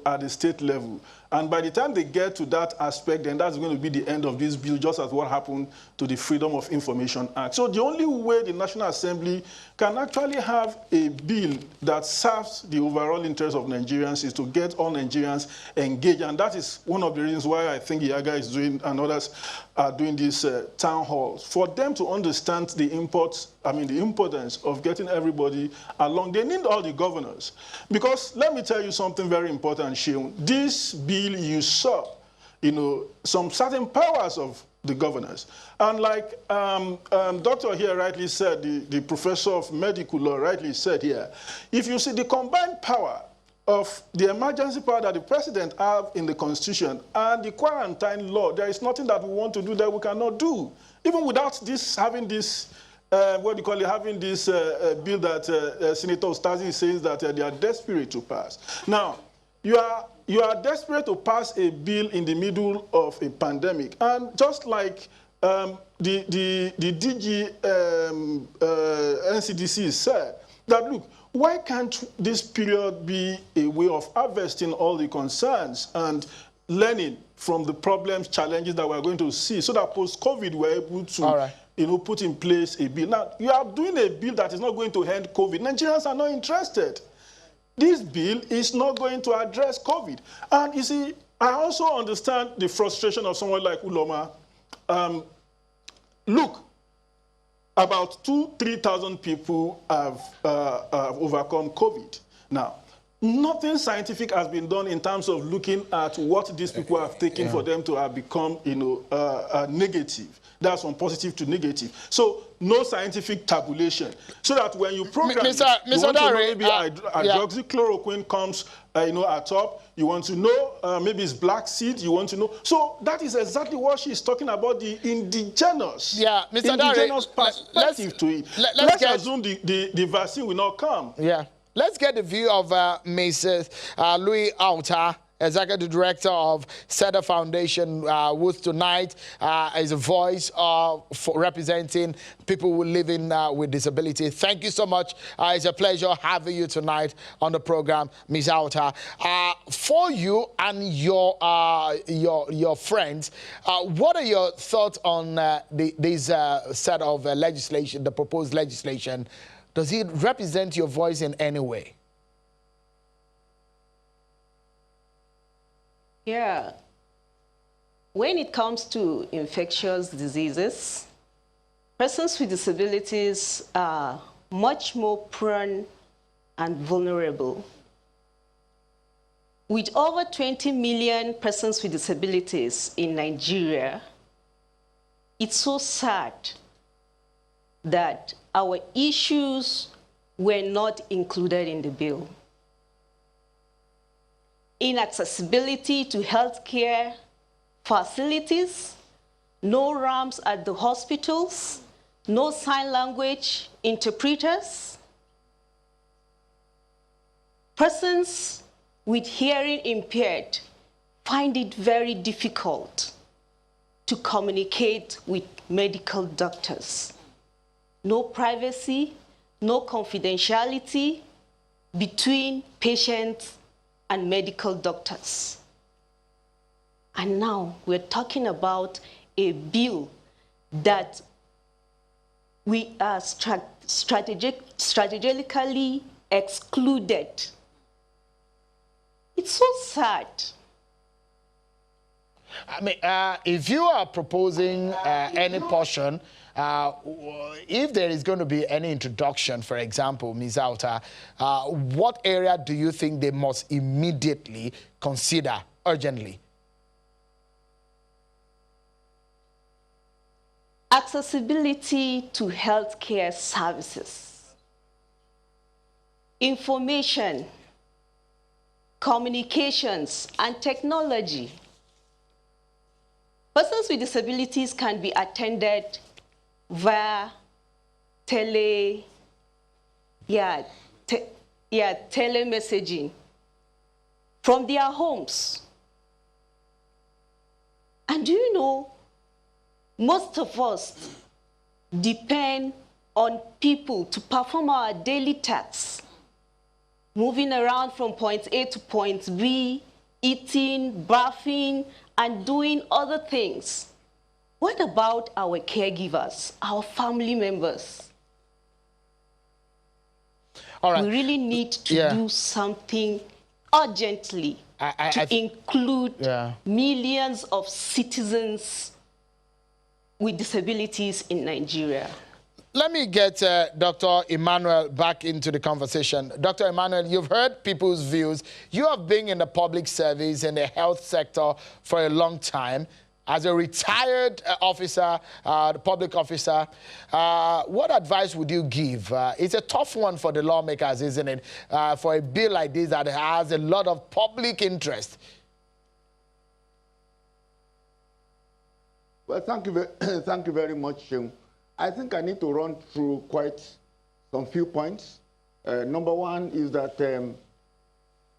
at the state level. And by the time they get to that aspect, then that's going to be the end of this bill, just as what happened to the Freedom of Information Act. So the only way the National Assembly can actually have a bill that serves the overall interest of Nigerians is to get all Nigerians engaged. And that is one of the reasons why I think Yiaga is doing, and others are doing this town hall, for them to understand the importance of getting everybody along. They need all the governors. Because let me tell you something very important, Sheun. This bill usurps, some certain powers of the governors. And like Doctor here rightly said, the professor of medical law rightly said here, if you see the combined power of the emergency power that the president have in the Constitution and the quarantine law, there is nothing that we want to do that we cannot do. Even without this, having this, having this bill that Senator Ostazi says that they are desperate to pass. Now, you are desperate to pass a bill in the middle of a pandemic. And just like the DG NCDC said, that look, why can't this period be a way of harvesting all the concerns and learning from the problems, challenges that we're going to see, so that post-COVID we're able to put in place a bill. Now, you are doing a bill that is not going to end COVID. Nigerians are not interested. This bill is not going to address COVID. And you see, I also understand the frustration of someone like Uloma. Look, about 2,000–3,000 people have overcome COVID. Now, nothing scientific has been done in terms of looking at what these people have taken for them to have become, negative. That's from positive to negative. So no scientific tabulation. So that when you program, you want to know maybe hydroxychloroquine comes, at top. You want to know maybe it's black seed. You want to know. So that is exactly what she's talking about, the indigenous, indigenous perspective to it. Let's assume the vaccine will not come. Yeah. Let's get the view of Mrs. Louis Alta Executive Director of SEDA Foundation, who's tonight is a voice for representing people who living with disability. Thank you so much. It's a pleasure having you tonight on the program, Ms. Auta. For you and your friends, what are your thoughts on this set of legislation, the proposed legislation? Does it represent your voice in any way? Yeah. When it comes to infectious diseases, persons with disabilities are much more prone and vulnerable. With over 20 million persons with disabilities in Nigeria, it's so sad that our issues were not included in the bill. Inaccessibility to healthcare facilities, no ramps at the hospitals, no sign language interpreters. Persons with hearing impaired find it very difficult to communicate with medical doctors. No privacy, no confidentiality between patients and medical doctors. And now we're talking about a bill that we are strategically excluded. It's so sad. I mean, if you are proposing any portion, if there is going to be any introduction, for example, Ms. Auta, what area do you think they must immediately consider urgently? Accessibility to healthcare services, information, communications, and technology. Persons with disabilities can be attended via telemessaging from their homes. And do you know, most of us depend on people to perform our daily tasks, moving around from point A to point B, eating, bathing, and doing other things. What about our caregivers, our family members? All right. We really need to do something urgently to include millions of citizens with disabilities in Nigeria. Let me get Dr. Emmanuel back into the conversation. Dr. Emmanuel, you've heard people's views. You have been in the public service in the health sector for a long time. As a retired officer, the public officer, what advice would you give? It's a tough one for the lawmakers, isn't it? For a bill like this that has a lot of public interest. Well, thank you very much. I think I need to run through quite some few points. Number one is that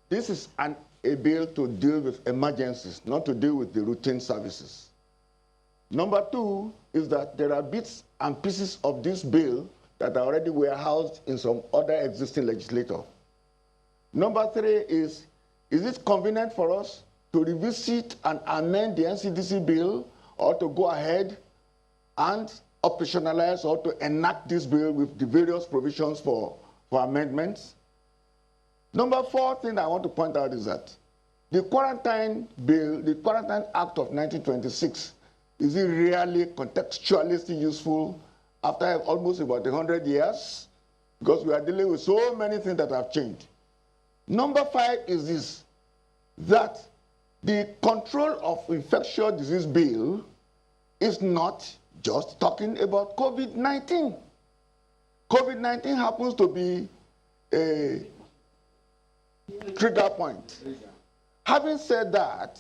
this is a bill to deal with emergencies, not to deal with the routine services. Number two is that there are bits and pieces of this bill that are already warehoused in some other existing legislature. Number three is it convenient for us to revisit and amend the NCDC bill, or to go ahead and operationalize or to enact this bill with the various provisions for amendments? Number four thing I want to point out is that the Quarantine Bill, the Quarantine Act of 1926, is it really contextually useful after almost about 100 years? Because we are dealing with so many things that have changed. Number five is this, that the Control of Infectious Disease Bill is not just talking about COVID-19. COVID-19 happens to be a trigger point. Having said that,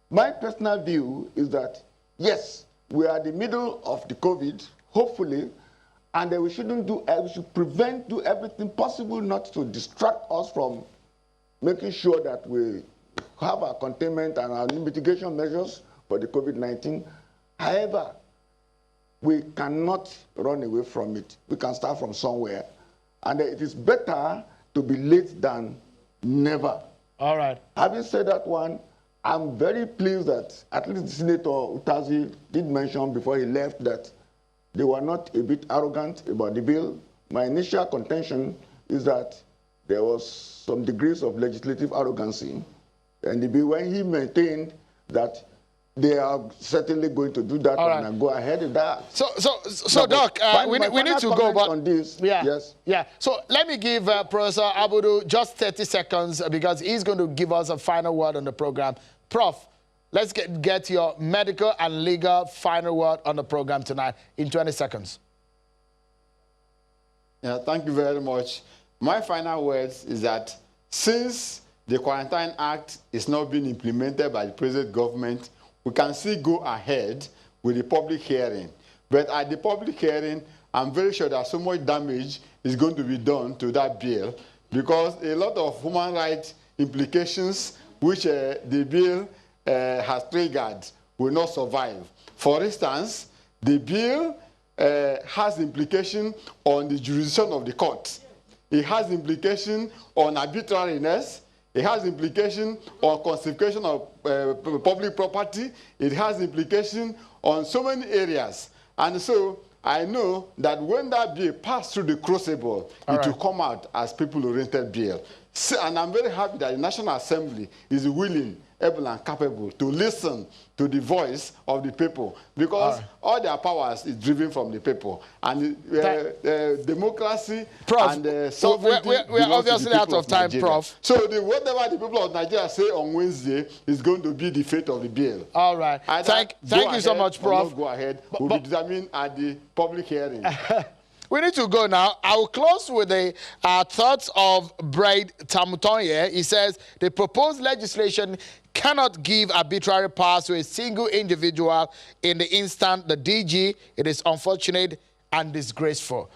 my personal view is that, yes, we are in the middle of the COVID, hopefully, and we shouldn't do, we should do everything possible not to distract us from making sure that we have our containment and our mitigation measures for the COVID-19. However, we cannot run away from it. We can start from somewhere. And it is better to be late than never. All right. Having said that one, I'm very pleased that at least Senator Utazi did mention before he left that they were not a bit arrogant about the bill. My initial contention is that there was some degrees of legislative arrogancy in the bill when he maintained that they are certainly going to do that and go ahead with that. So Doc, we need to go but on this. Yeah, yes. Yeah. So let me give Professor Abudu just 30 seconds because he's going to give us a final word on the program. Prof, let's get your medical and legal final word on the program tonight in 20 seconds. Yeah, thank you very much. My final words is that since the Quarantine Act is not being implemented by the present government, we can still go ahead with the public hearing. But at the public hearing, I'm very sure that so much damage is going to be done to that bill because a lot of human rights implications which the bill has triggered will not survive. For instance, the bill has implication on the jurisdiction of the court. It has implication on arbitrariness. It has implication on confiscation of public property. It has implication on so many areas. And so I know that when that bill passed through the crucible, it will come out as people-oriented bill. So, and I'm very happy that the National Assembly is willing, able and capable to listen to the voice of the people because all their powers is driven from the people. And democracy and sovereignty we're obviously out of time, Nigeria. Prof. So whatever the people of Nigeria say on Wednesday is going to be the fate of the bill. All right. Thank you so much, Prof. Go ahead. Will be determined at the public hearing. We need to go now. I will close with the thoughts of Braid Tamutonye. He says the proposed legislation cannot give arbitrary powers to a single individual in the instant the DG. It is unfortunate and disgraceful.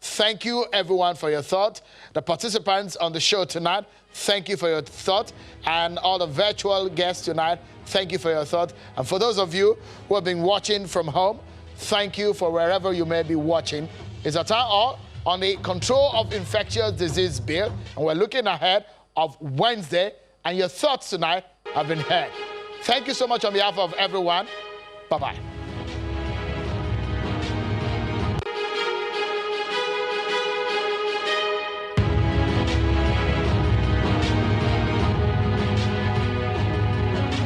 Thank you, everyone, for your thought. The participants on the show tonight, thank you for your thought. And all the virtual guests tonight, thank you for your thought. And for those of you who have been watching from home, thank you for wherever you may be watching. It's a Townhall on the Control of Infectious Disease Bill, and we're looking ahead of Wednesday, and your thoughts tonight have been heard. Thank you so much on behalf of everyone. Bye-bye.